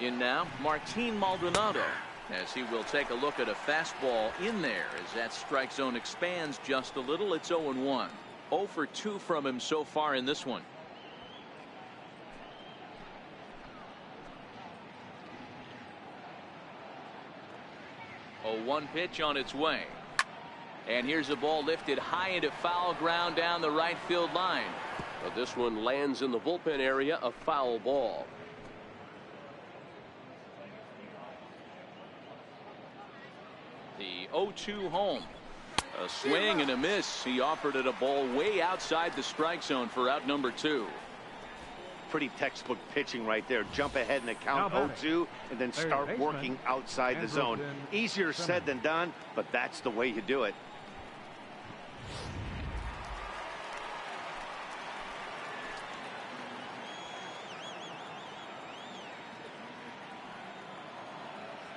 In now, Martin Maldonado, as he will take a look at a fastball in there as that strike zone expands just a little. It's 0-1. 0 for 2 from him so far in this one. 0-1 pitch on its way. And here's a ball lifted high into foul ground down the right field line. But this one lands in the bullpen area, a foul ball. The 0-2 home. A swing and a miss. He offered it a ball way outside the strike zone for out number 2.
Pretty textbook pitching right there. Jump ahead in the count 0-2 and then start working outside the zone. Easier said than done, but that's the way you do it.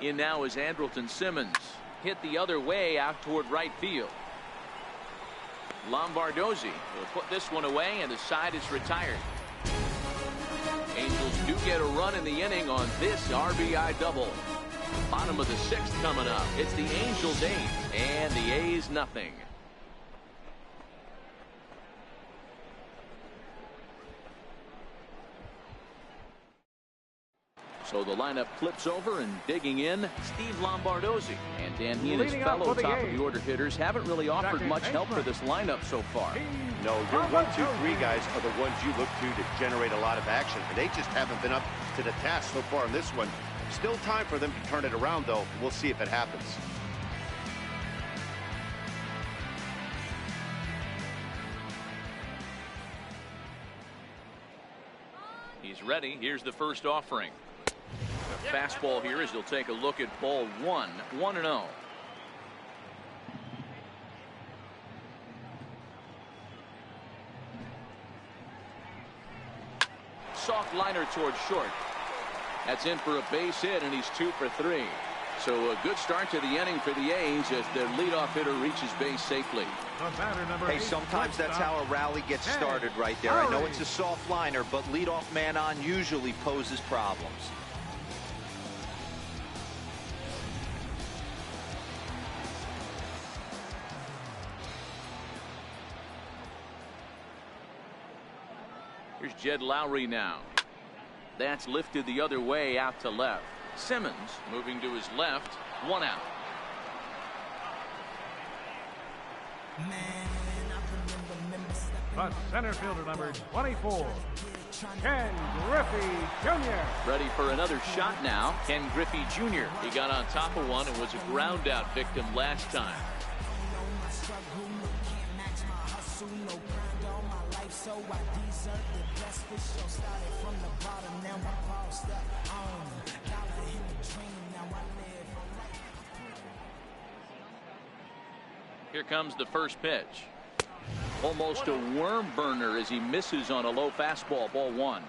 In now is Andrelton Simmons. Hit the other way out toward right field. Lombardozzi will put this one away, and the side is retired. Angels do get a run in the inning on this RBI double. Bottom of the 6th coming up. It's the Angels 8 and the A's nothing. So the lineup flips over, and digging in, Steve Lombardozzi. And Dan, he and his fellow top of the order hitters haven't really offered much help for this lineup so far.
No, your 1, 2, 3 guys are the ones you look to generate a lot of action. And they just haven't been up to the task so far in this one. Still time for them to turn it around, though. We'll see if it happens.
He's ready. Here's the first offering. A fastball here as he'll take a look at ball 1. 1-0. Soft liner towards short. That's in for a base hit, and he's 2 for 3. So a good start to the inning for the A's as their leadoff hitter reaches base safely.
Hey, sometimes that's how a rally gets started right there. I know it's a soft liner, but leadoff man on usually poses problems.
Here's Jed Lowry now. That's lifted the other way out to left. Simmons moving to his left. 1 out.
The center fielder, number 24, Ken Griffey Jr.
Ready for another shot now. Ken Griffey Jr. He got on top of one and was a ground out victim last time. Here comes the first pitch. Almost a worm burner as he misses on a low fastball. Ball 1.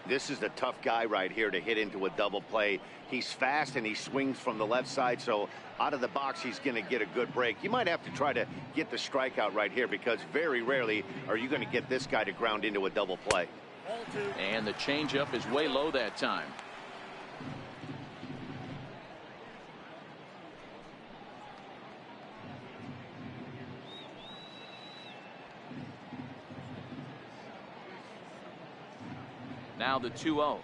This is the tough guy right here to hit into a double play. He's fast and he swings from the left side, so out of the box he's going to get a good break. You might have to try to get the strikeout right here because very rarely are you going to get this guy to ground into a double play.
And the changeup is way low that time. Now the 2-0.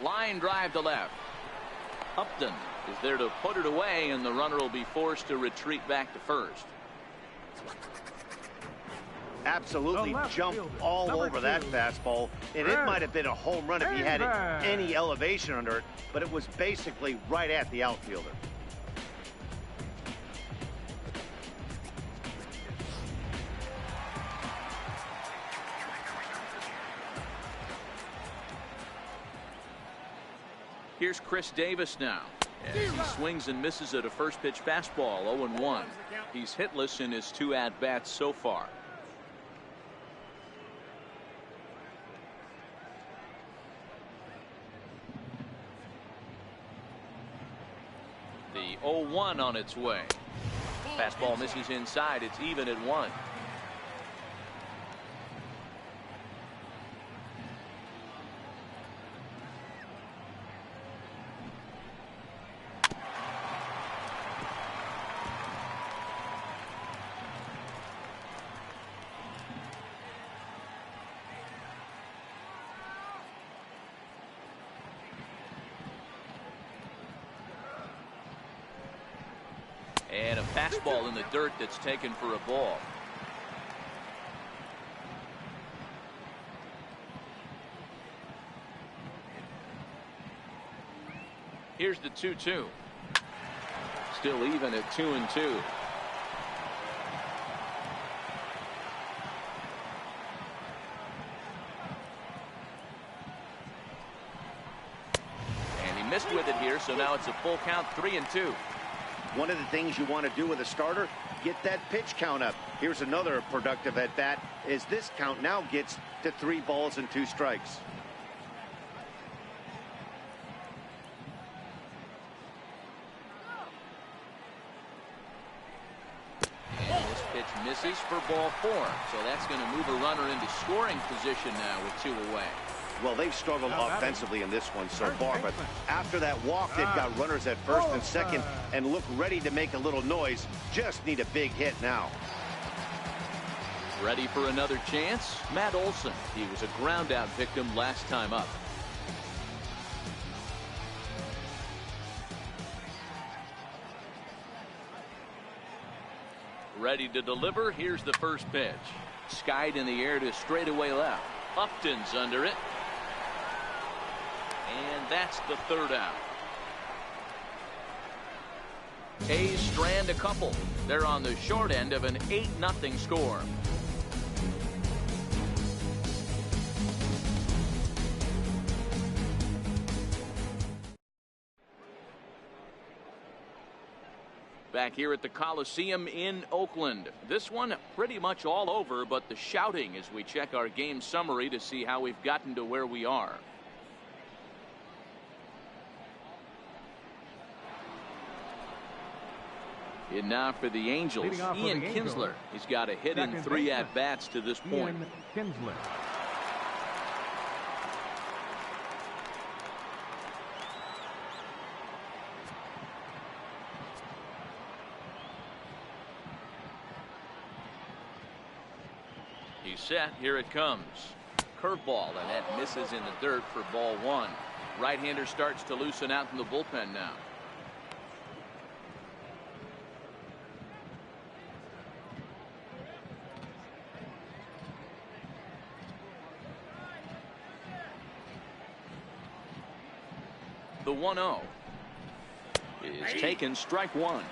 Line drive to left. Upton is there to put it away, and the runner will be forced to retreat back to first.
Absolutely jumped all over that fastball, and it might have been a home run if he had any elevation under it, but it was basically right at the outfielder.
Here's Chris Davis now, as he swings and misses at a first pitch fastball. 0-1. He's hitless in his 2 at-bats so far. The 0-1 on its way. Fastball misses inside. It's even at 1. And a fastball in the dirt that's taken for a ball. Here's the 2-2. Still even at 2-2. And he missed with it here, so now it's a full count, 3-2.
One of the things you want to do with a starter, get that pitch count up. Here's another productive at bat as this count now gets to 3 balls and 2 strikes.
And this pitch misses for ball 4, so that's going to move a runner into scoring position now with 2 away.
Well, they've struggled offensively in this one so far, but after that walk, they've got runners at first and second and look ready to make a little noise. Just need a big hit now.
Ready for another chance? Matt Olson. He was a ground-out victim last time up. Ready to deliver. Here's the first pitch. Skied in the air to straightaway left. Upton's under it. And that's the 3rd out. A's strand a couple. They're on the short end of an 8-0 score. Back here at the Coliseum in Oakland. This one pretty much all over, but the shouting as we check our game summary to see how we've gotten to where we are. And now for the Angels, Ian Kinsler. He's got a hit in 3 at-bats to this point.
Ian Kinsler.
He's set. Here it comes. Curveball, and that misses in the dirt for ball 1. Right-hander starts to loosen out in the bullpen now. The 1-0 is taken, strike 1.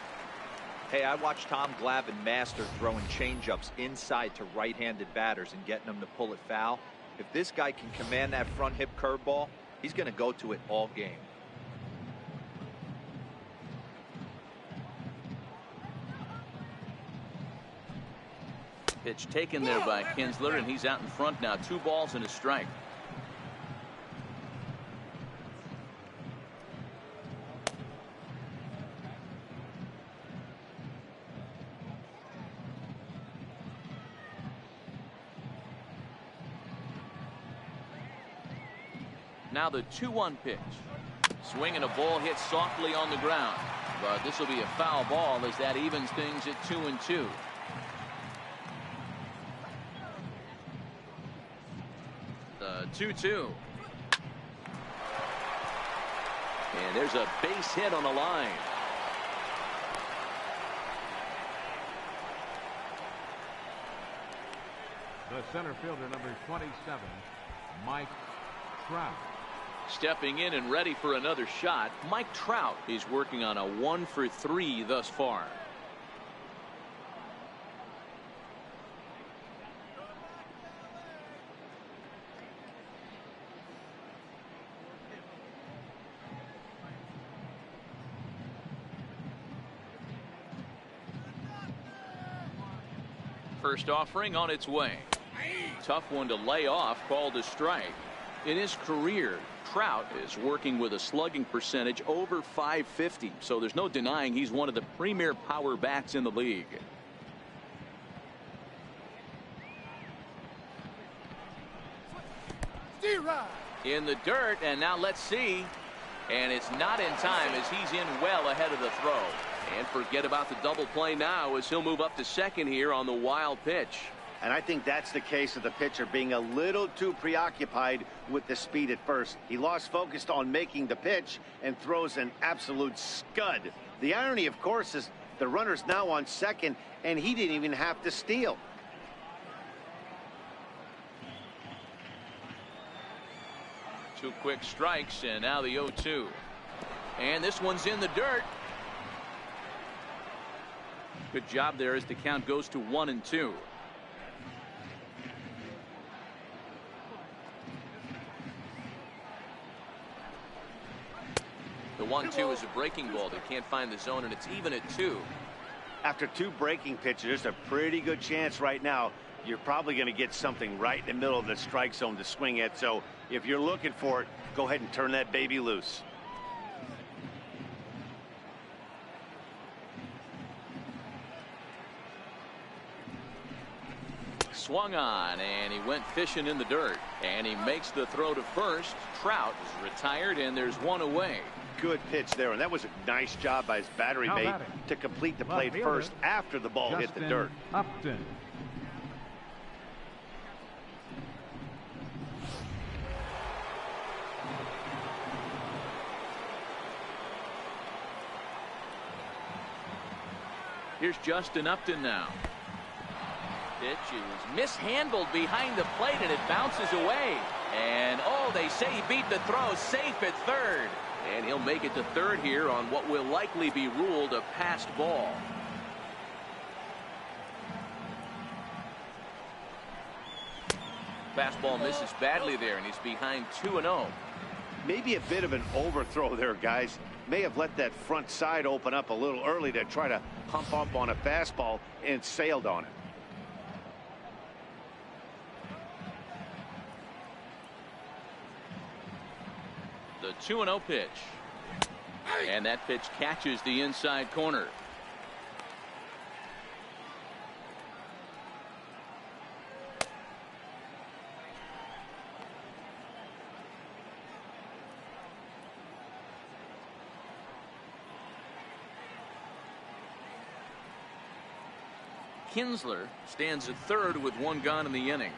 Hey, I watched Tom Glavine master throwing changeups inside to right-handed batters and getting them to pull it foul. If this guy can command that front hip curveball, he's going to go to it all game.
Pitch taken there by Kinsler, and he's out in front now. 2 balls and a strike. Now the 2-1 pitch. Swinging a ball hit softly on the ground. But this will be a foul ball as that evens things at 2-2. The 2-2. And there's a base hit on the line.
The center fielder, number 27, Mike Trout.
Stepping in and ready for another shot, Mike Trout is working on a 1-for-3 thus far. First offering on its way. Tough one to lay off, called a strike. In his career, Trout is working with a slugging percentage over .550, so there's no denying he's one of the premier power bats in the league. In the dirt, and now let's see. And it's not in time as he's in well ahead of the throw. And forget about the double play now as he'll move up to second here on the wild pitch.
And I think that's the case of the pitcher being a little too preoccupied with the speed at first. He lost focus on making the pitch and throws an absolute scud. The irony, of course, is the runner's now on second and he didn't even have to steal.
Two quick strikes, and now the 0-2. And this one's in the dirt. Good job there as the count goes to 1-2. The 1-2 is a breaking ball. They can't find the zone, and it's even at 2.
After two breaking pitches, there's a pretty good chance right now you're probably going to get something right in the middle of the strike zone to swing at. So if you're looking for it, go ahead and turn that baby loose.
Swung on, and he went fishing in the dirt, and he makes the throw to first. Trout is retired, and there's one away.
Good pitch there, and that was a nice job by his battery mate to complete the play first after the ball hit the dirt.
Upton.
Here's Justin Upton now. Pitch is mishandled behind the plate, and it bounces away. And, oh, they say he beat the throw, safe at third. And he'll make it to third here on what will likely be ruled a passed ball. Fastball misses badly there, and he's behind 2-0.
Maybe a bit of an overthrow there, guys. May have let that front side open up a little early to try to pump up on a fastball and sailed on it.
The 2-0 pitch. And that pitch catches the inside corner. Kinsler stands at third with one gone in the inning.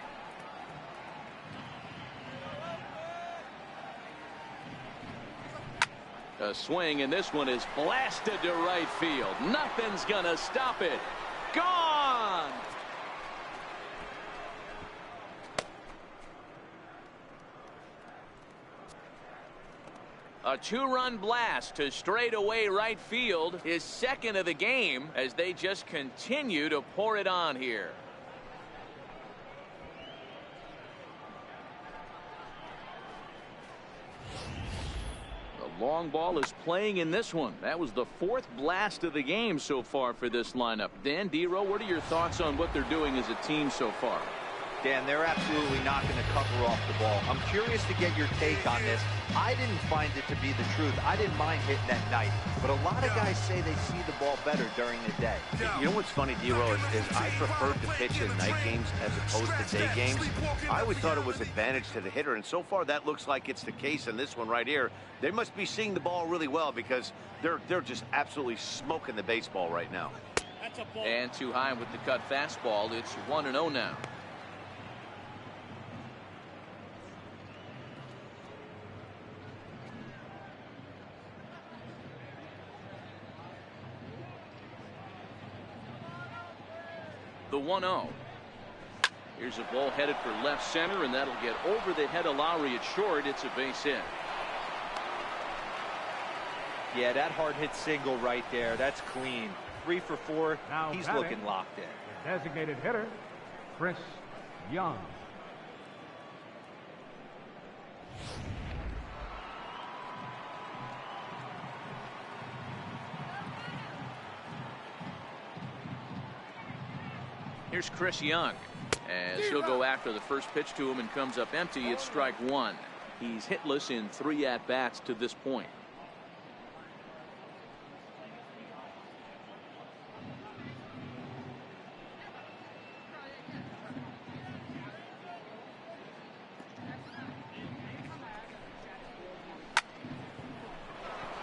A swing, and this one is blasted to right field. Nothing's gonna stop it. Gone! A two-run blast to straightaway right field, his second of the game, as they just continue to pour it on here. The long ball is playing in this one. That was the fourth blast of the game so far for this lineup. Dan, D-Row, what are your thoughts on what they're doing as a team so far?
Dan, they're absolutely not going to cover off the ball. I'm curious to get your take on this. I didn't find it to be the truth. I didn't mind hitting at night, but a lot of guys say they see the ball better during the day.
You know what's funny, D-Roll, is I preferred to pitch in night games as opposed to day games. I always thought it was advantage to the hitter, and so far that looks like it's the case in this one right here. They must be seeing the ball really well because they're just absolutely smoking the baseball right now.
And too high with the cut fastball. It's 1-0 now. The 1-0. Here's a ball headed for left center, and that'll get over the head of Lowry at short. It's a base hit.
Yeah, that hard hit single right there. That's clean. 3 for 4.
Now
He's
batting,
looking locked in.
the designated hitter, Chris Young.
Here's Chris Young, as he'll go after the first pitch to him and comes up empty. It's strike one. He's hitless in 3 at-bats to this point.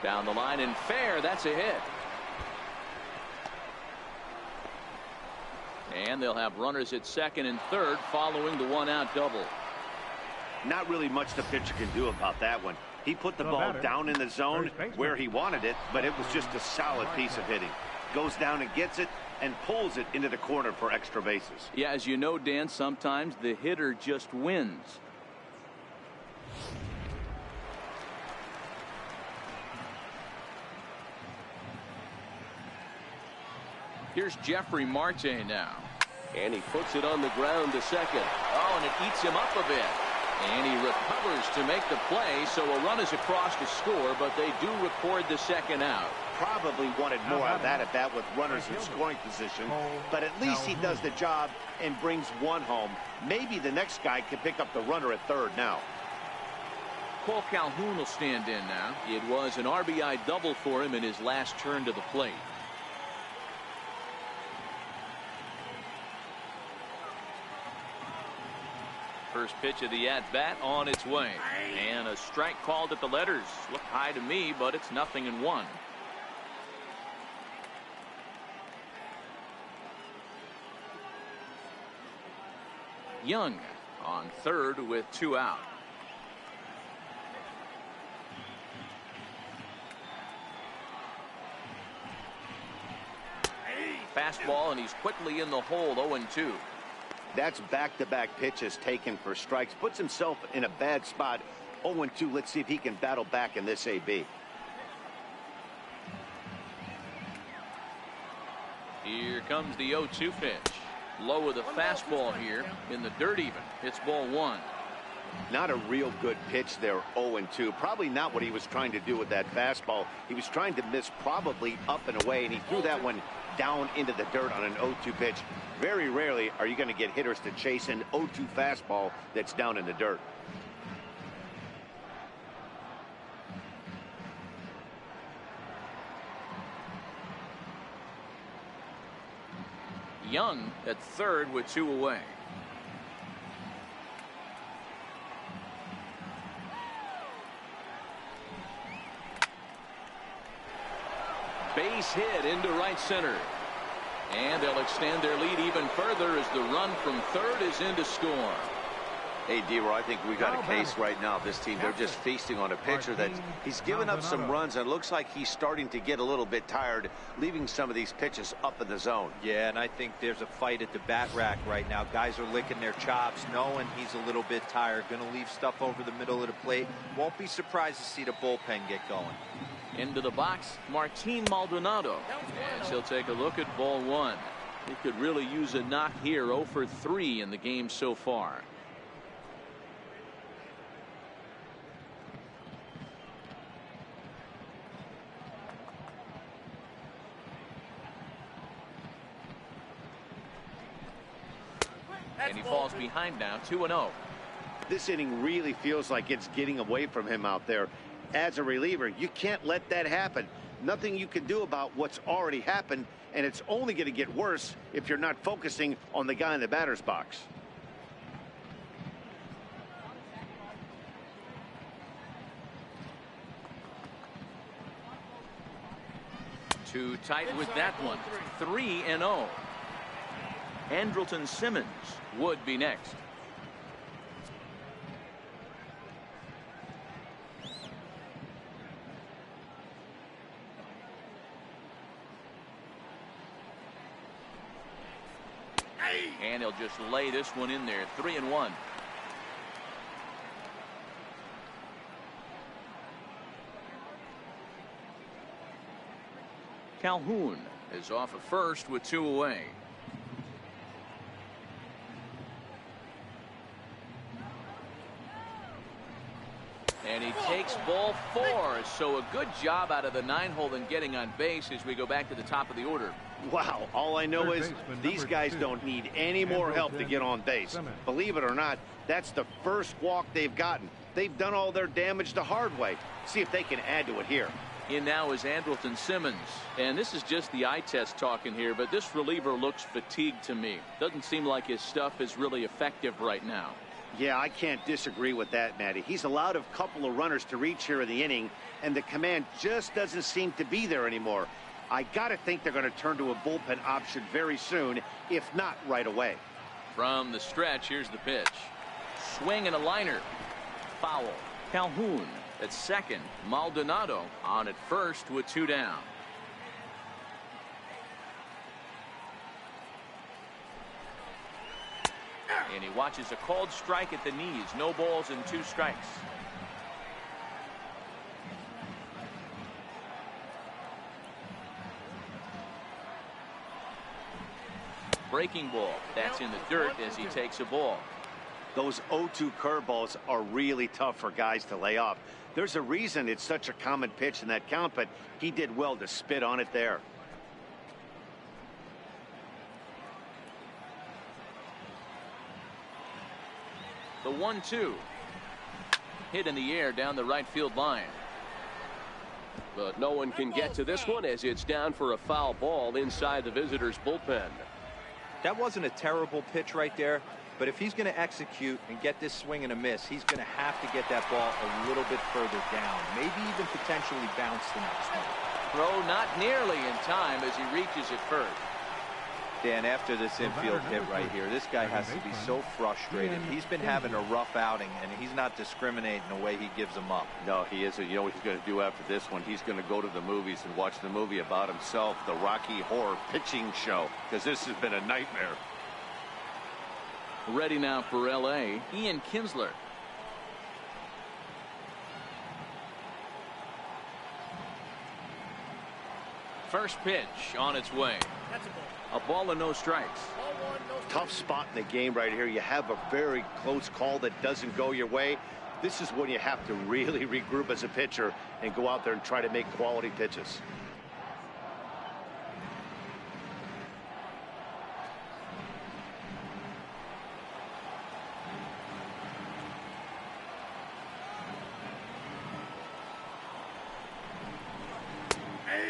Down the line and fair. That's a hit. And they'll have runners at second and third following the 1-out double.
Not really much the pitcher can do about that one. He put the ball down in the zone where he wanted it, but it was just a solid piece of hitting. Goes down and gets it and pulls it into the corner for extra bases.
Yeah, as you know, Dan, sometimes the hitter just wins. Here's Jeffrey Marte now. And he puts it on the ground to second. Oh, and it eats him up a bit. And he recovers to make the play, so a run is across to score, but they do record the second out.
Probably wanted more of that at bat with runners in scoring position, but at least he does the job and brings one home. Maybe the next guy can pick up the runner at third now.
Cole Calhoun will stand in now. It was an RBI double for him in his last turn to the plate. First pitch of the at-bat on its way. And a strike called at the letters. Looked high to me, but it's 0-1. Young on third with 2 out. Fastball, and he's quickly in the hole. 0-2.
That's back-to-back pitches taken for strikes. Puts himself in a bad spot. 0-2. Let's see if he can battle back in this AB.
Here comes the 0-2 pitch. Low with a fastball here in the dirt even. It's ball 1.
Not a real good pitch there. 0-2. Probably not what he was trying to do with that fastball. He was trying to miss probably up and away, and he threw that one down into the dirt on an 0-2 pitch. Very rarely are you going to get hitters to chase an 0-2 fastball that's down in the dirt.
Young at third with 2 away. Base hit into right center. And they'll extend their lead even further as the run from third is in to score.
Hey, D-Roll, I think we got a case right now. This team, they're just feasting on a pitcher that he's given up some runs, and it looks like he's starting to get a little bit tired, leaving some of these pitches up in the zone.
Yeah, and I think there's a fight at the bat rack right now. Guys are licking their chops, knowing he's a little bit tired. Going to leave stuff over the middle of the plate. Won't be surprised to see the bullpen get going.
Into the box, Martin Maldonado, as he'll take a look at ball 1. He could really use a knock here. 0 for 3 in the game so far. And he falls behind now, 2-0.
This inning really feels like it's getting away from him out there. As a reliever, you can't let that happen. Nothing you can do about what's already happened, and it's only going to get worse if you're not focusing on the guy in the batter's box.
Too tight with that one. 3-0. Andrelton Simmons would be next. And he'll just lay this one in there. 3-1. Calhoun is off at first with 2 away. And he takes ball 4. So a good job out of the 9-hole in getting on base as we go back to the top of the order.
Wow, all I know is these guys don't need any more help to get on base. Believe it or not, that's the first walk they've gotten. They've done all their damage the hard way. See if they can add to it here.
In now is Andrelton Simmons. And this is just the eye test talking here, but this reliever looks fatigued to me. Doesn't seem like his stuff is really effective right now.
Yeah, I can't disagree with that, Matty. He's allowed a couple of runners to reach here in the inning, and the command just doesn't seem to be there anymore. I got to think they're going to turn to a bullpen option very soon, if not right away.
From the stretch, here's the pitch. Swing and a liner. Foul. Calhoun at second. Maldonado on at first with 2 down. And he watches a called strike at the knees. No balls and 2 strikes. Breaking ball. That's in the dirt as he takes a ball.
Those 0-2 curveballs are really tough for guys to lay off. There's a reason it's such a common pitch in that count, but he did well to spit on it there.
The 1-2. Hit in the air down the right field line.
But no one can get to this one as it's down for a foul ball inside the visitors' bullpen.
That wasn't a terrible pitch right there, but if he's going to execute and get this swing and a miss, he's going to have to get that ball a little bit further down, maybe even potentially bounce the next one.
Throw not nearly in time as he reaches it first.
Dan, after this infield hit right here, this guy has to be so frustrated. He's been having a rough outing, and he's not discriminating the way he gives them up.
No, he isn't. You know what he's going to do after this one? He's going to go to the movies and watch the movie about himself, the Rocky Horror Pitching Show, because this has been a nightmare.
Ready now for L.A., Ian Kinsler. First pitch on its way. A ball and no strikes.
Tough spot in the game right here. You have a very close call that doesn't go your way. This is when you have to really regroup as a pitcher and go out there and try to make quality pitches.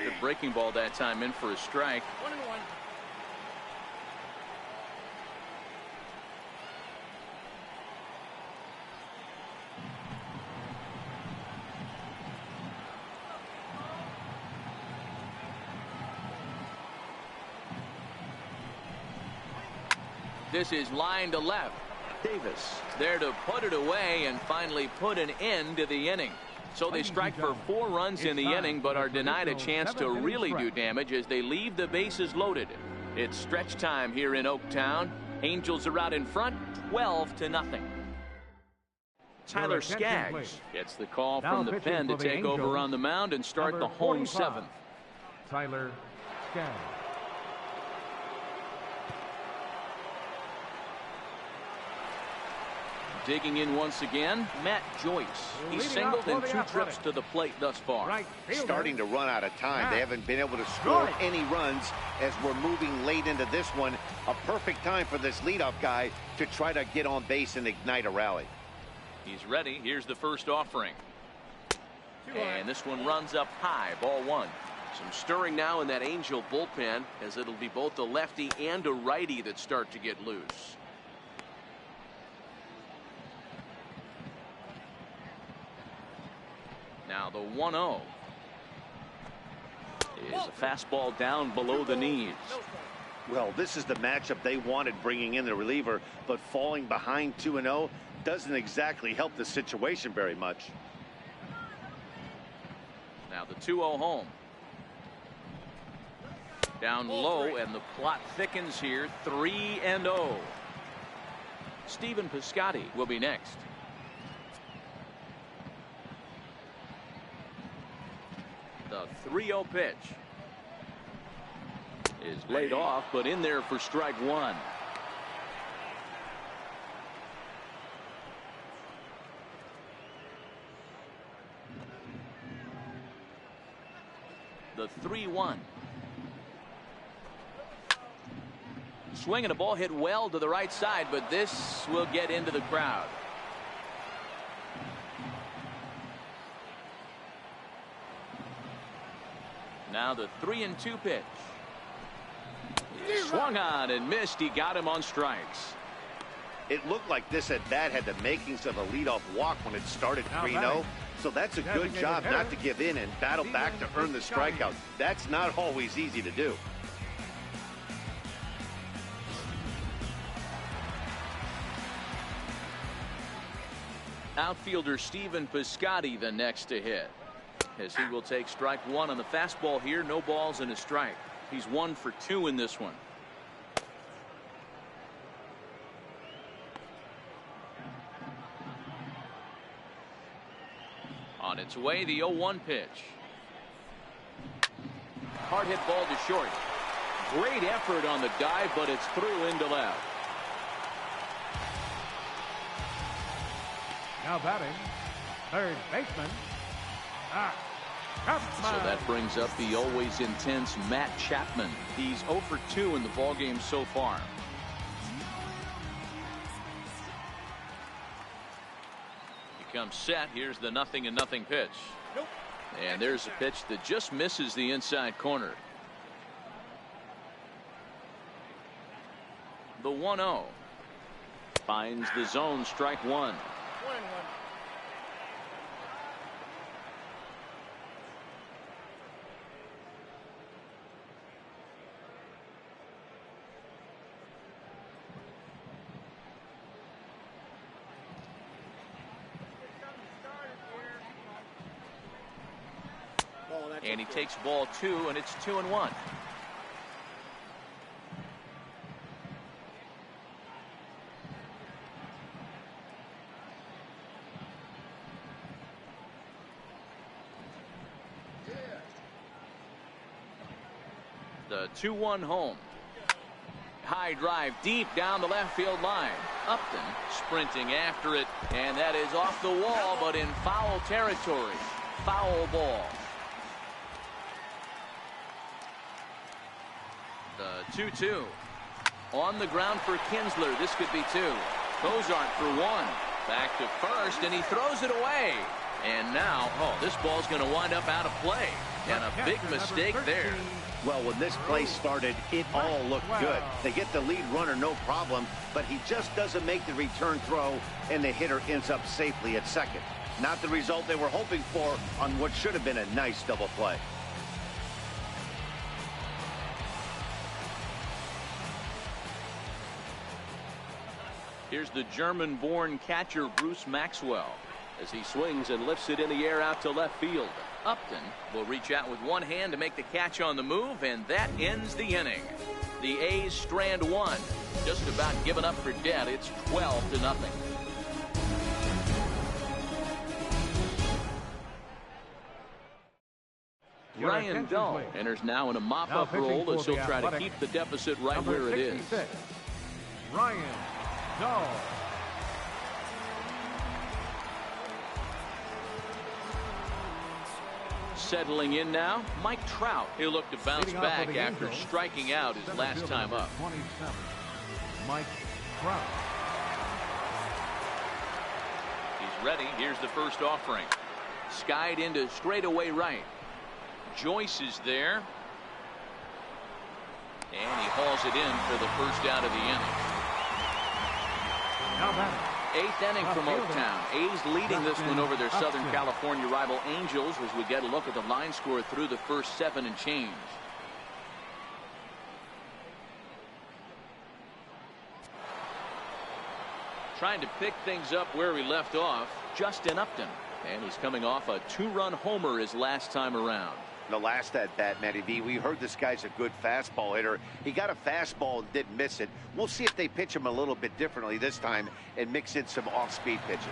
The breaking ball that time in for a strike.
1-1.
This is line to left. Davis there to put it away and finally put an end to the inning. So they strike for 4 runs in the inning, but are denied a chance to really do damage as they leave the bases loaded. It's stretch time here in Oaktown. Angels are out in front, 12-0. Tyler Skaggs gets the call from the pen to take over on the mound and start the home 7th.
Tyler Skaggs.
Digging in once again, Matt Joyce. He's singled in 2 trips to the plate thus far.
Starting to run out of time. They haven't been able to score any runs as we're moving late into this one. A perfect time for this leadoff guy to try to get on base and ignite a rally.
He's ready. Here's the first offering. And this one runs up high. Ball one.
Some stirring now in that Angel bullpen, as it'll be both a lefty and a righty that start to get loose.
Now the 1-0 is a fastball down below the knees.
Well, this is the matchup they wanted, bringing in the reliever, but falling behind 2-0 doesn't exactly help the situation very much.
Now the 2-0 home. Down low, and the plot thickens here. 3-0. Stephen Piscotty will be next. The 3-0 pitch is laid off, but in there for strike one. The 3-1. Swinging a ball hit well to the right side, but this will get into the crowd. Now the 3-2 pitch. He swung on and missed. He got him on strikes.
It looked like this at bat had the makings of a leadoff walk when it started 3-0. So that's a good job not to give in and battle back to earn the strikeout. That's not always easy to do.
Outfielder Stephen Piscotty the next to hit, as he will take strike one on the fastball here. No balls and a strike. He's 1 for 2 in this one. On its way, the 0-1 pitch. Hard hit ball to short. Great effort on the dive, but it's through into left.
Now batting, third baseman,
So that brings up the always intense Matt Chapman. He's 0 for 2 in the ballgame so far. He comes set. Here's the 0-0 pitch. And there's a pitch that just misses the inside corner. The 1-0 finds the zone. Strike one. And he takes ball 2, and it's 2-1. The 2-1 home. High drive deep down the left field line. Upton sprinting after it, and that is off the wall, but in foul territory. Foul ball. The 2-2 on the ground for Kinsler. This could be 2. Cozart for 1. Back to first, and he throws it away. And now, this ball's going to wind up out of play. And a big mistake there.
Well, when this play started, it all looked good. They get the lead runner, no problem, but he just doesn't make the return throw, and the hitter ends up safely at second. Not the result they were hoping for on what should have been a nice double play.
Here's the German-born catcher Bruce Maxwell as he swings and lifts it in the air out to left field. Upton will reach out with one hand to make the catch on the move, and that ends the inning. The A's strand one. Just about given up for dead. It's 12-0. Ryan Dull enters now in a mop-up role as he'll try to keep the deficit right where it is.
Ryan Dull.
settling in now, Mike Trout. He'll look to bounce
Leading off
back
for the
after
Angels,
striking out his
center
last
fielder
time up.
27, Mike Trout.
He's ready. Here's the first offering. Skied into straightaway right. Joyce is there. And he hauls it in for the first out of the inning.
Now batting.
8th inning from Oaktown. A's leading this one over their Southern California rival Angels as we get a look at the line score through the first 7 and change. Trying to pick things up where we left off, Justin Upton. And he's coming off a 2-run homer his last time around.
The last at bat, Matty V, we heard this guy's a good fastball hitter. He got a fastball and didn't miss it. We'll see if they pitch him a little bit differently this time and mix in some off-speed pitches.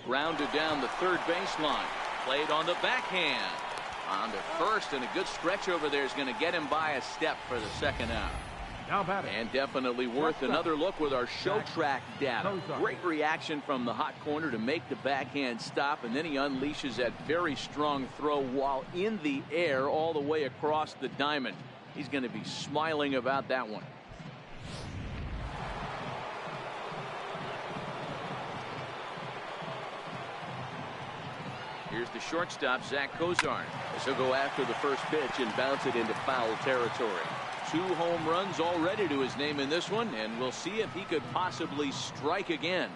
Grounded down the third baseline. Played on the backhand. On to first, and a good stretch over there is going to get him by a step for the second out.
Now batting.
And definitely worth another look with our show track data. Great reaction from the hot corner to make the backhand stop, and then he unleashes that very strong throw while in the air all the way across the diamond. He's going to be smiling about that one. Here's the shortstop, Zach Cozart, as he'll go after the first pitch and bounce it into foul territory. 2 home runs already to his name in this one, and we'll see if he could possibly strike again.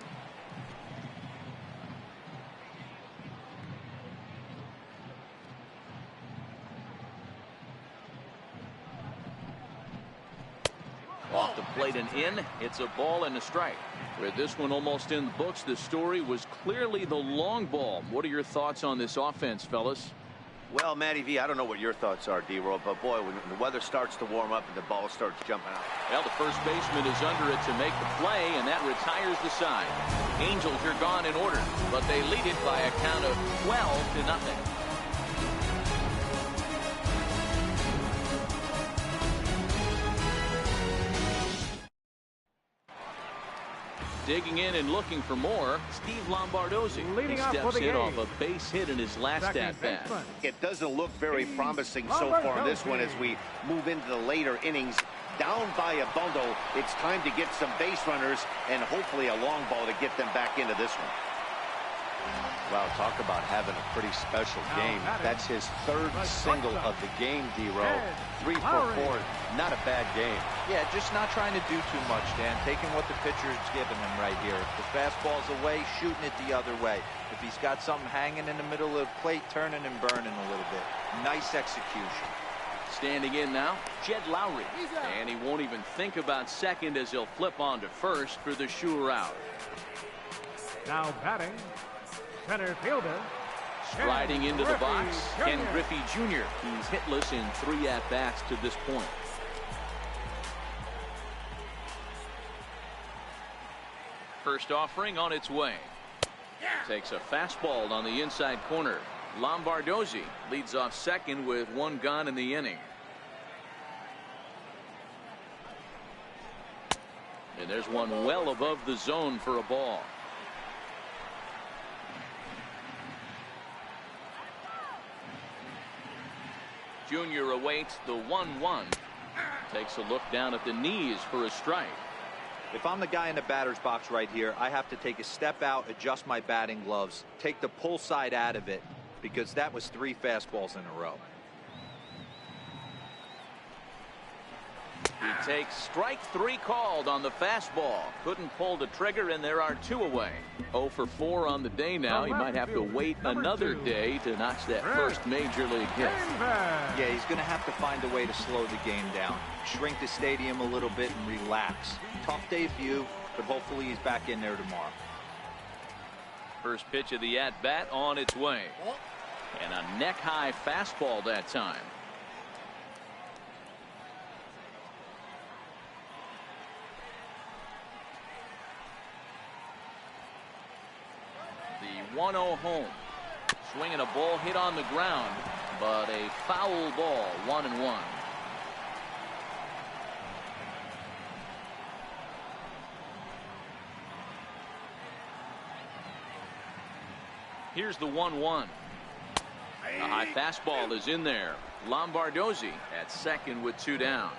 Off the plate and in. It's a ball and a strike. With this one almost in the books, the story was clearly the long ball. What are your thoughts on this offense, fellas?
Well, Matty V, I don't know what your thoughts are, D-Roll, but boy, when the weather starts to warm up and the ball starts jumping out.
Well, the first baseman is under it to make the play, and that retires the side. Angels are gone in order, but they lead it by a count of 12-0. Digging in and looking for more, Steve Lombardozzi. He steps in off a base hit in his last at-bat.
It doesn't look very promising so far in this one as we move into the later innings. Down by a bundle, it's time to get some base runners and hopefully a long ball to get them back into this one.
Wow, talk about having a pretty special game. That's his 3rd single of the game, D-Row. 3 for 4. Not a bad game. Yeah, just not trying to do too much, Dan. Taking what the pitcher's giving him right here. If the fastball's away, shooting it the other way. If he's got something hanging in the middle of the plate, turning and burning a little bit. Nice execution.
Standing in now, Jed Lowry. And he won't even think about second as he'll flip on to first for the sure out.
Now batting, center fielder.
Striding into the box, Ken Griffey Jr. He's hitless in 3 at-bats to this point. First offering on its way. Takes a fastball on the inside corner. Lombardozzi leads off second with 1 gone in the inning. And there's one well above the zone for a ball. Junior awaits the 1-1. Takes a look down at the knees for a strike.
If I'm the guy in the batter's box right here, I have to take a step out, adjust my batting gloves, take the pull side out of it, because that was 3 fastballs in a row.
He takes strike 3 called on the fastball. Couldn't pull the trigger, and there are 2 away. 0 for 4 on the day now. He might have to wait another day to notch that first major league hit.
Yeah, he's going to have to find a way to slow the game down. Shrink the stadium a little bit and relax. Tough debut, but hopefully he's back in there tomorrow.
First pitch of the at-bat on its way. And a neck-high fastball that time. The 1-0 home. Swinging a ball hit on the ground, but a foul ball, 1-1. Here's the 1-1. A high fastball is in there. Lombardozzi at second with 2 down.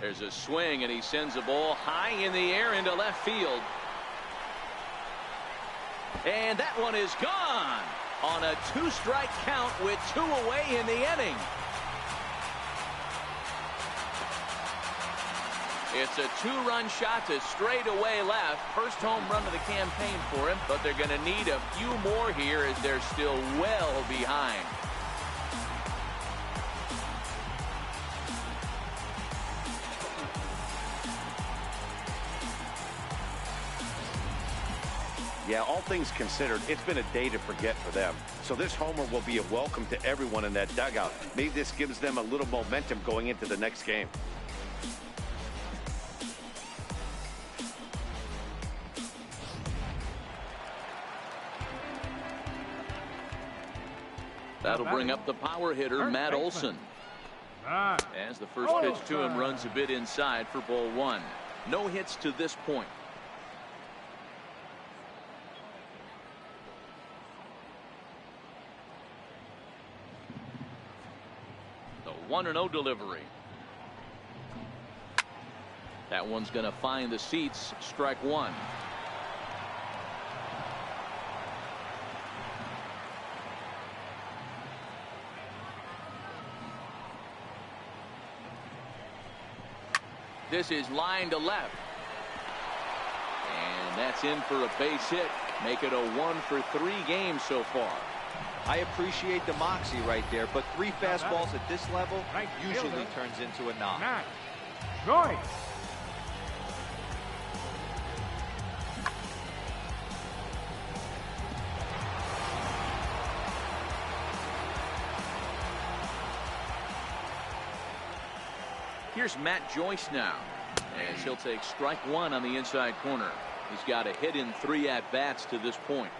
There's a swing, and he sends a ball high in the air into left field. And that one is gone on a 2-strike count with 2 away in the inning. It's a 2-run shot to straightaway left. First home run of the campaign for him, but they're going to need a few more here as they're still well behind.
Yeah, all things considered, it's been a day to forget for them. So this homer will be a welcome to everyone in that dugout. Maybe this gives them a little momentum going into the next game.
That'll bring up the power hitter, Matt Olson. As the first pitch to him runs a bit inside for ball 1. No hits to this point. The 1-0 delivery. That one's going to find the seats. Strike 1. This is line to left. And that's in for a base hit. Make it a 1-for-3 game so far.
I appreciate the moxie right there, but 3 fastballs at this level usually turns into a knock.
Matt Joyce.
Here's Matt Joyce now, as he'll take strike 1 on the inside corner. He's got a hit in 3 at-bats to this point.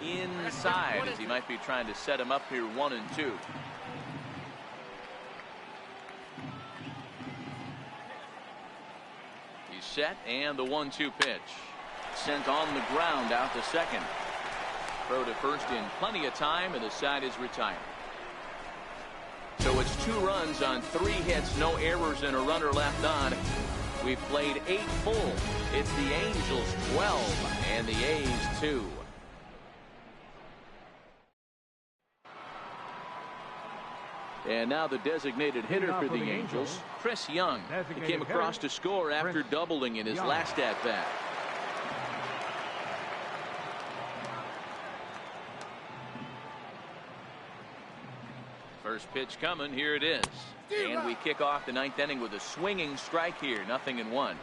Inside, as he might be trying to set him up here 1-2. He's set, and the 1-2 pitch. Sent on the ground out to second. Throw to first in plenty of time, and the side is retired. So it's 2 runs on 3 hits, no errors, and a runner left on. We've played 8 full. It's the Angels 12 and the A's 2. And now the designated hitter for the Angels, Chris Young. He came across to score after doubling in his last at-bat. First pitch coming. Here it is. And we kick off the 9th inning with a swinging strike here. 0-1.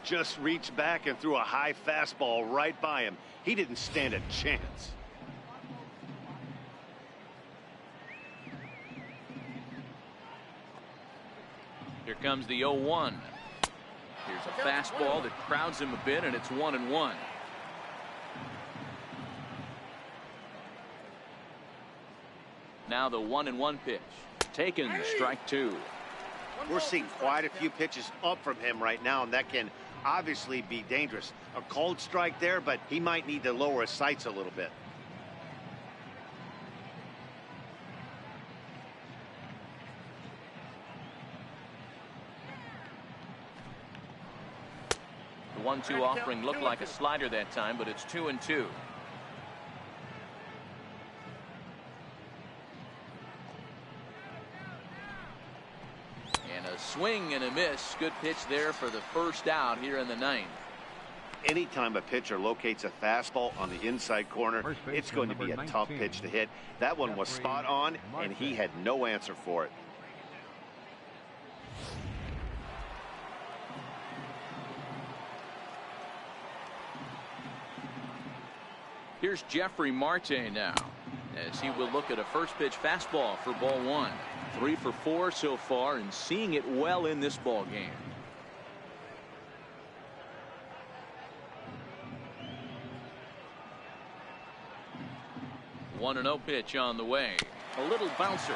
Just reached back and threw a high fastball right by him. He didn't stand a chance.
Here comes the 0-1. Here's a fastball that crowds him a bit, and it's 1-1. Now the 1-1 pitch. Taken, strike 2.
We're seeing quite a few pitches up from him right now, and that can obviously be dangerous. A cold strike there, but he might need to lower his sights a little bit.
1-2 offering looked like a slider that time, but it's 2-2. And a swing and a miss. Good pitch there for the first out here in the ninth.
Anytime a pitcher locates a fastball on the inside corner, it's going to be a tough pitch to hit. That one was spot on, and he had no answer for it.
Here's Jeffrey Marte now, as he will look at a first pitch fastball for ball one. 3 for 4 so far, and seeing it well in this ball game. One 1-0 pitch on the way. A little bouncer.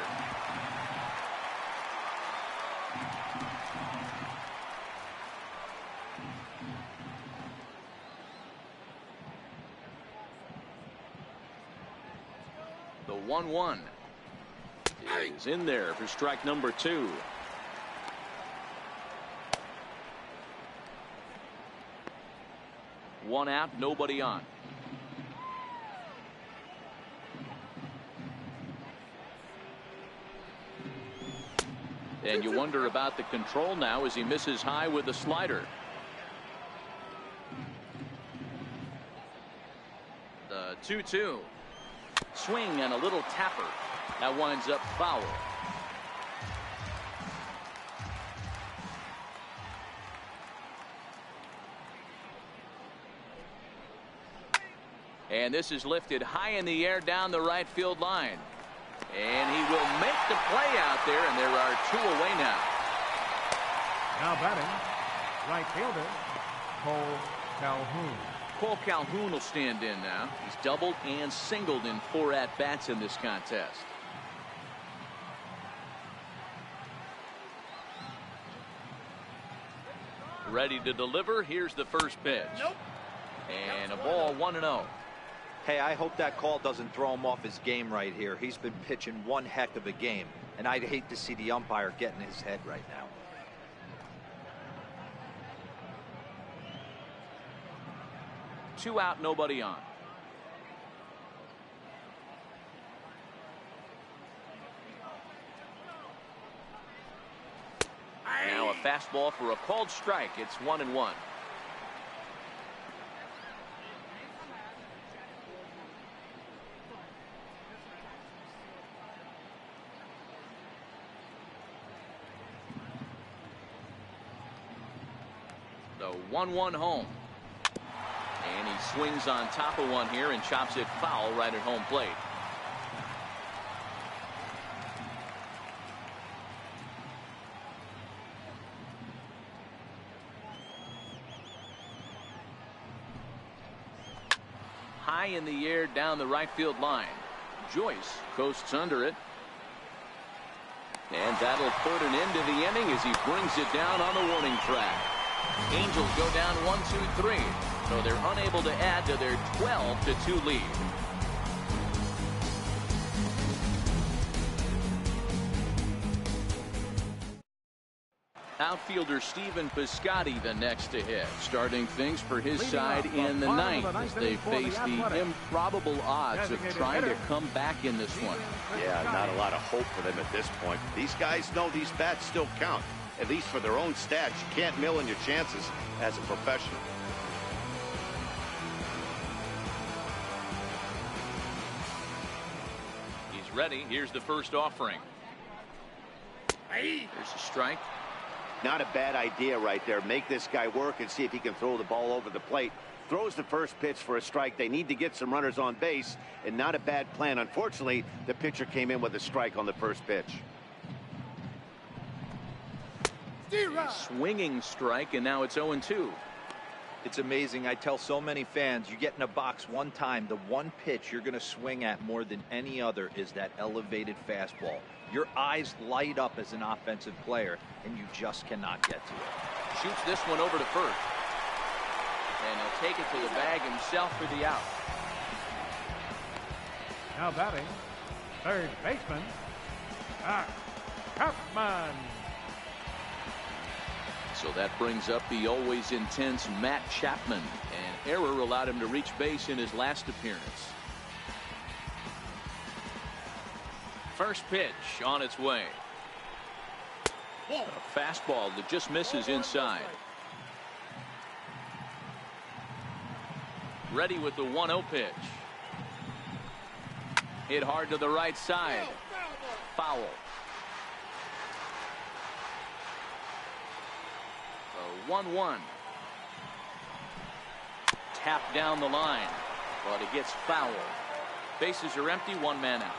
The 1-1 is in there for strike number 2. One out, nobody on. And you wonder about the control now as he misses high with the slider. The 2-2. Swing and a little tapper. That winds up foul. And this is lifted high in the air down the right field line. And he will make the play out there, and there are 2 away now.
Now batting, right fielder, Cole Calhoun.
Cole Calhoun will stand in now. He's doubled and singled in 4 at-bats in this contest. Ready to deliver. Here's the first pitch.
Nope.
And a ball 1-0.
Hey, I hope that call doesn't throw him off his game right here. He's been pitching one heck of a game, and I'd hate to see the umpire get in his head right now.
Two out, nobody on. Now a fastball for a called strike. It's 1-1. The 1-1 home. And he swings on top of one here and chops it foul right at home plate. High in the air down the right field line. Joyce coasts under it. And that'll put an end to the inning as he brings it down on the warning track. Angels go down 1-2-3. So they're unable to add to their 12-2 lead. Outfielder Stephen Piscotty the next to hit, starting things for his side in the ninth as they face the improbable odds of trying to come back in this one.
Yeah, not a lot of hope for them at this point. These guys know these bats still count, at least for their own stats. You can't mill in your chances as a professional.
He's ready. Here's the first offering. There's a strike.
Not a bad idea right there. Make this guy work and see if he can throw the ball over the plate. Throws the first pitch for a strike. They need to get some runners on base, and not a bad plan. Unfortunately, the pitcher came in with a strike on the first pitch.
A swinging strike, and now it's 0-2.
It's amazing. I tell so many fans, you get in a box one time, the one pitch you're going to swing at more than any other is that elevated fastball. Your eyes light up as an offensive player, and you just cannot get to it.
Shoots this one over to first. And he'll take it to the bag himself for the out.
Now batting, third baseman, Chapman.
So that brings up the always intense Matt Chapman. An error allowed him to reach base in his last appearance. First pitch on its way. A fastball that just misses inside. Ready with the 1-0 pitch. Hit hard to the right side. Foul. A 1-1. Tapped down the line, but it gets fouled. Bases are empty, one man out.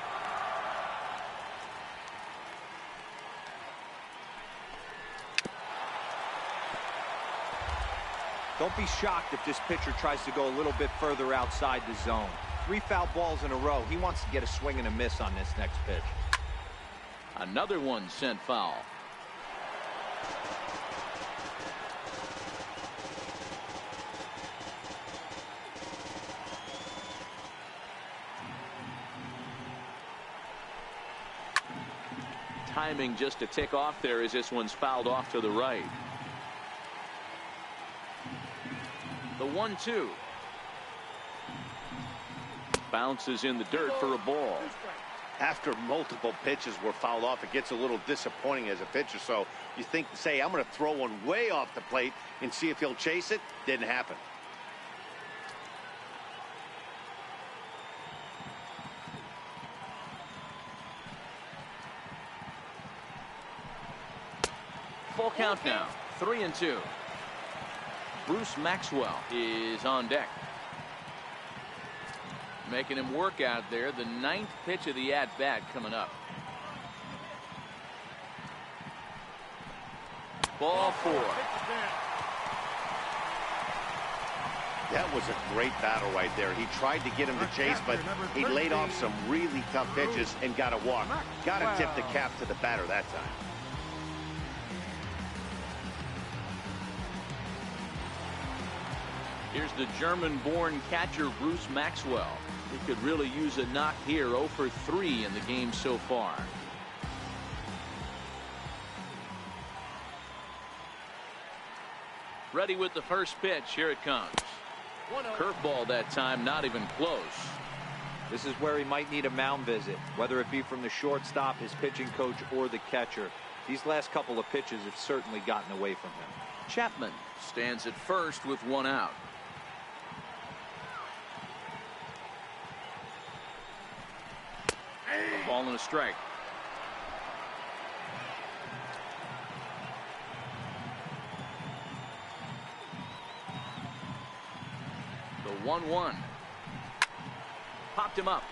Don't be shocked if this pitcher tries to go a little bit further outside the zone. 3 foul balls in a row. He wants to get a swing and a miss on this next pitch.
Another one sent foul. Timing just to tick off there as this one's fouled off to the right. The 1-2. Bounces in the dirt for a ball.
After multiple pitches were fouled off, it gets a little disappointing as a pitcher. So you think, say, I'm going to throw one way off the plate and see if he'll chase it. Didn't happen.
Full count now. 3-2. Bruce Maxwell is on deck. Making him work out there. The 9th pitch of the at-bat coming up. Ball 4.
That was a great battle right there. He tried to get him to chase, but he laid off some really tough pitches and got a walk. Got to tip the cap to the batter that time.
Here's the German-born catcher Bruce Maxwell. He could really use a knock here. 0 for 3 in the game so far. Ready with the first pitch. Here it comes. Curveball that time, not even close.
This is where he might need a mound visit, whether it be from the shortstop, his pitching coach, or the catcher. These last couple of pitches have certainly gotten away from him.
Chapman stands at first with 1 out. A ball and a strike. The 1-1. Popped him up.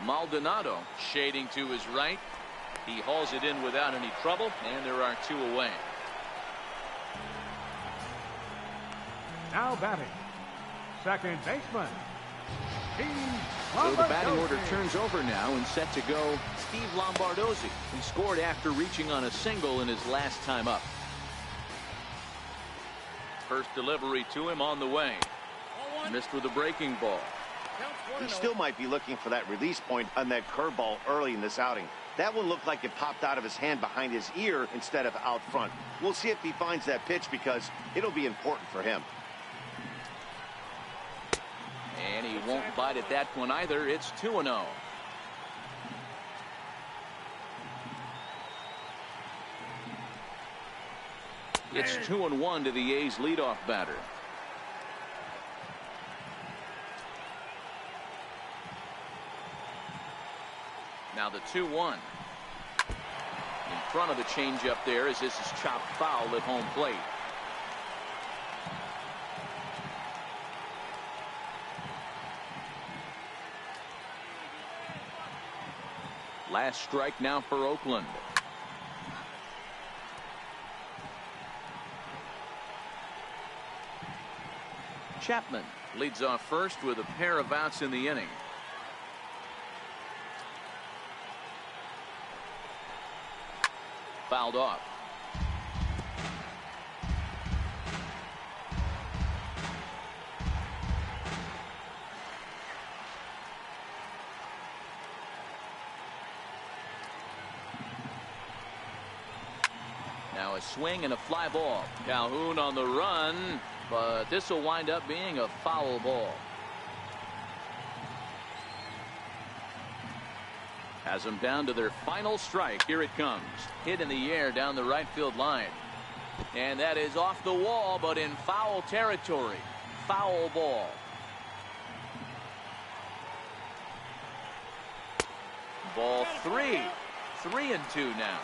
Maldonado shading to his right. He hauls it in without any trouble, and there are 2 away.
Now batting, second baseman, Steve
So the batting
Lombardozzi.
order turns over now, and set to go Steve Lombardozzi. He scored after reaching on a single in his last time up. First delivery to him on the way. Missed with a breaking ball.
He still might be looking for that release point on that curveball early in this outing. That one looked like it popped out of his hand behind his ear instead of out front. We'll see if he finds that pitch because it'll be important for him.
And he won't bite at that one either. It's 2-0. It's 2-1 to the A's leadoff batter. Now the 2-1. In front of the changeup there as this is chopped foul at home plate. Last strike now for Oakland. Chapman leads off first with a pair of outs in the inning. Fouled off. Now a swing and a fly ball. Calhoun on the run, but this will wind up being a foul ball. Has them down to their final strike. Here it comes. Hit in the air down the right field line. And that is off the wall, but in foul territory. Foul ball. Ball 3. 3-2 now.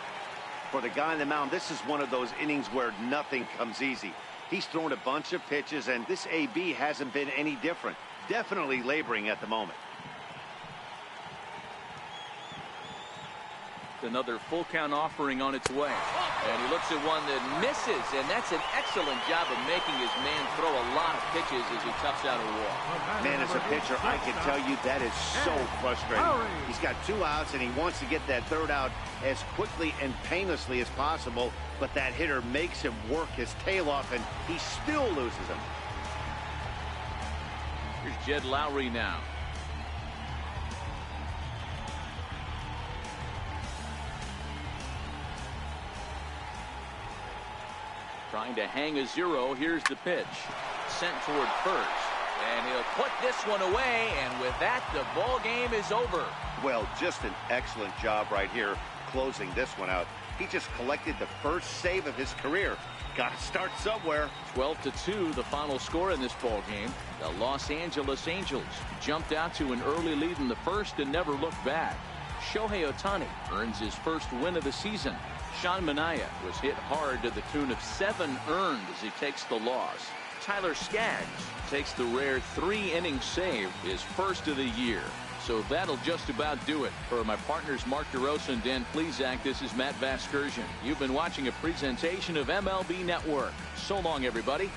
For the guy on the mound, this is one of those innings where nothing comes easy. He's thrown a bunch of pitches, and this AB hasn't been any different. Definitely laboring at the moment.
Another full count offering on its way. And he looks at one that misses, and that's an excellent job of making his man throw a lot of pitches as he toughs out a walk.
Man, as a pitcher, I can tell you that is so frustrating. He's got 2 outs, and he wants to get that 3rd out as quickly and painlessly as possible, but that hitter makes him work his tail off, and he still loses him.
Here's Jed Lowry now. Trying to hang a 0. Here's the pitch. Sent toward first. And he'll put this one away. And with that, the ball game is over.
Well, just an excellent job right here closing this one out. He just collected the first save of his career. Got to start somewhere.
12-2, the final score in this ball game. The Los Angeles Angels jumped out to an early lead in the first and never looked back. Shohei Ohtani earns his first win of the season. Sean Manaea was hit hard to the tune of 7 earned as he takes the loss. Tyler Skaggs takes the rare 3-inning save, his first of the year. So that'll just about do it. For my partners Mark DeRosa and Dan Plesac, this is Matt Vasgersian. You've been watching a presentation of MLB Network. So long, everybody.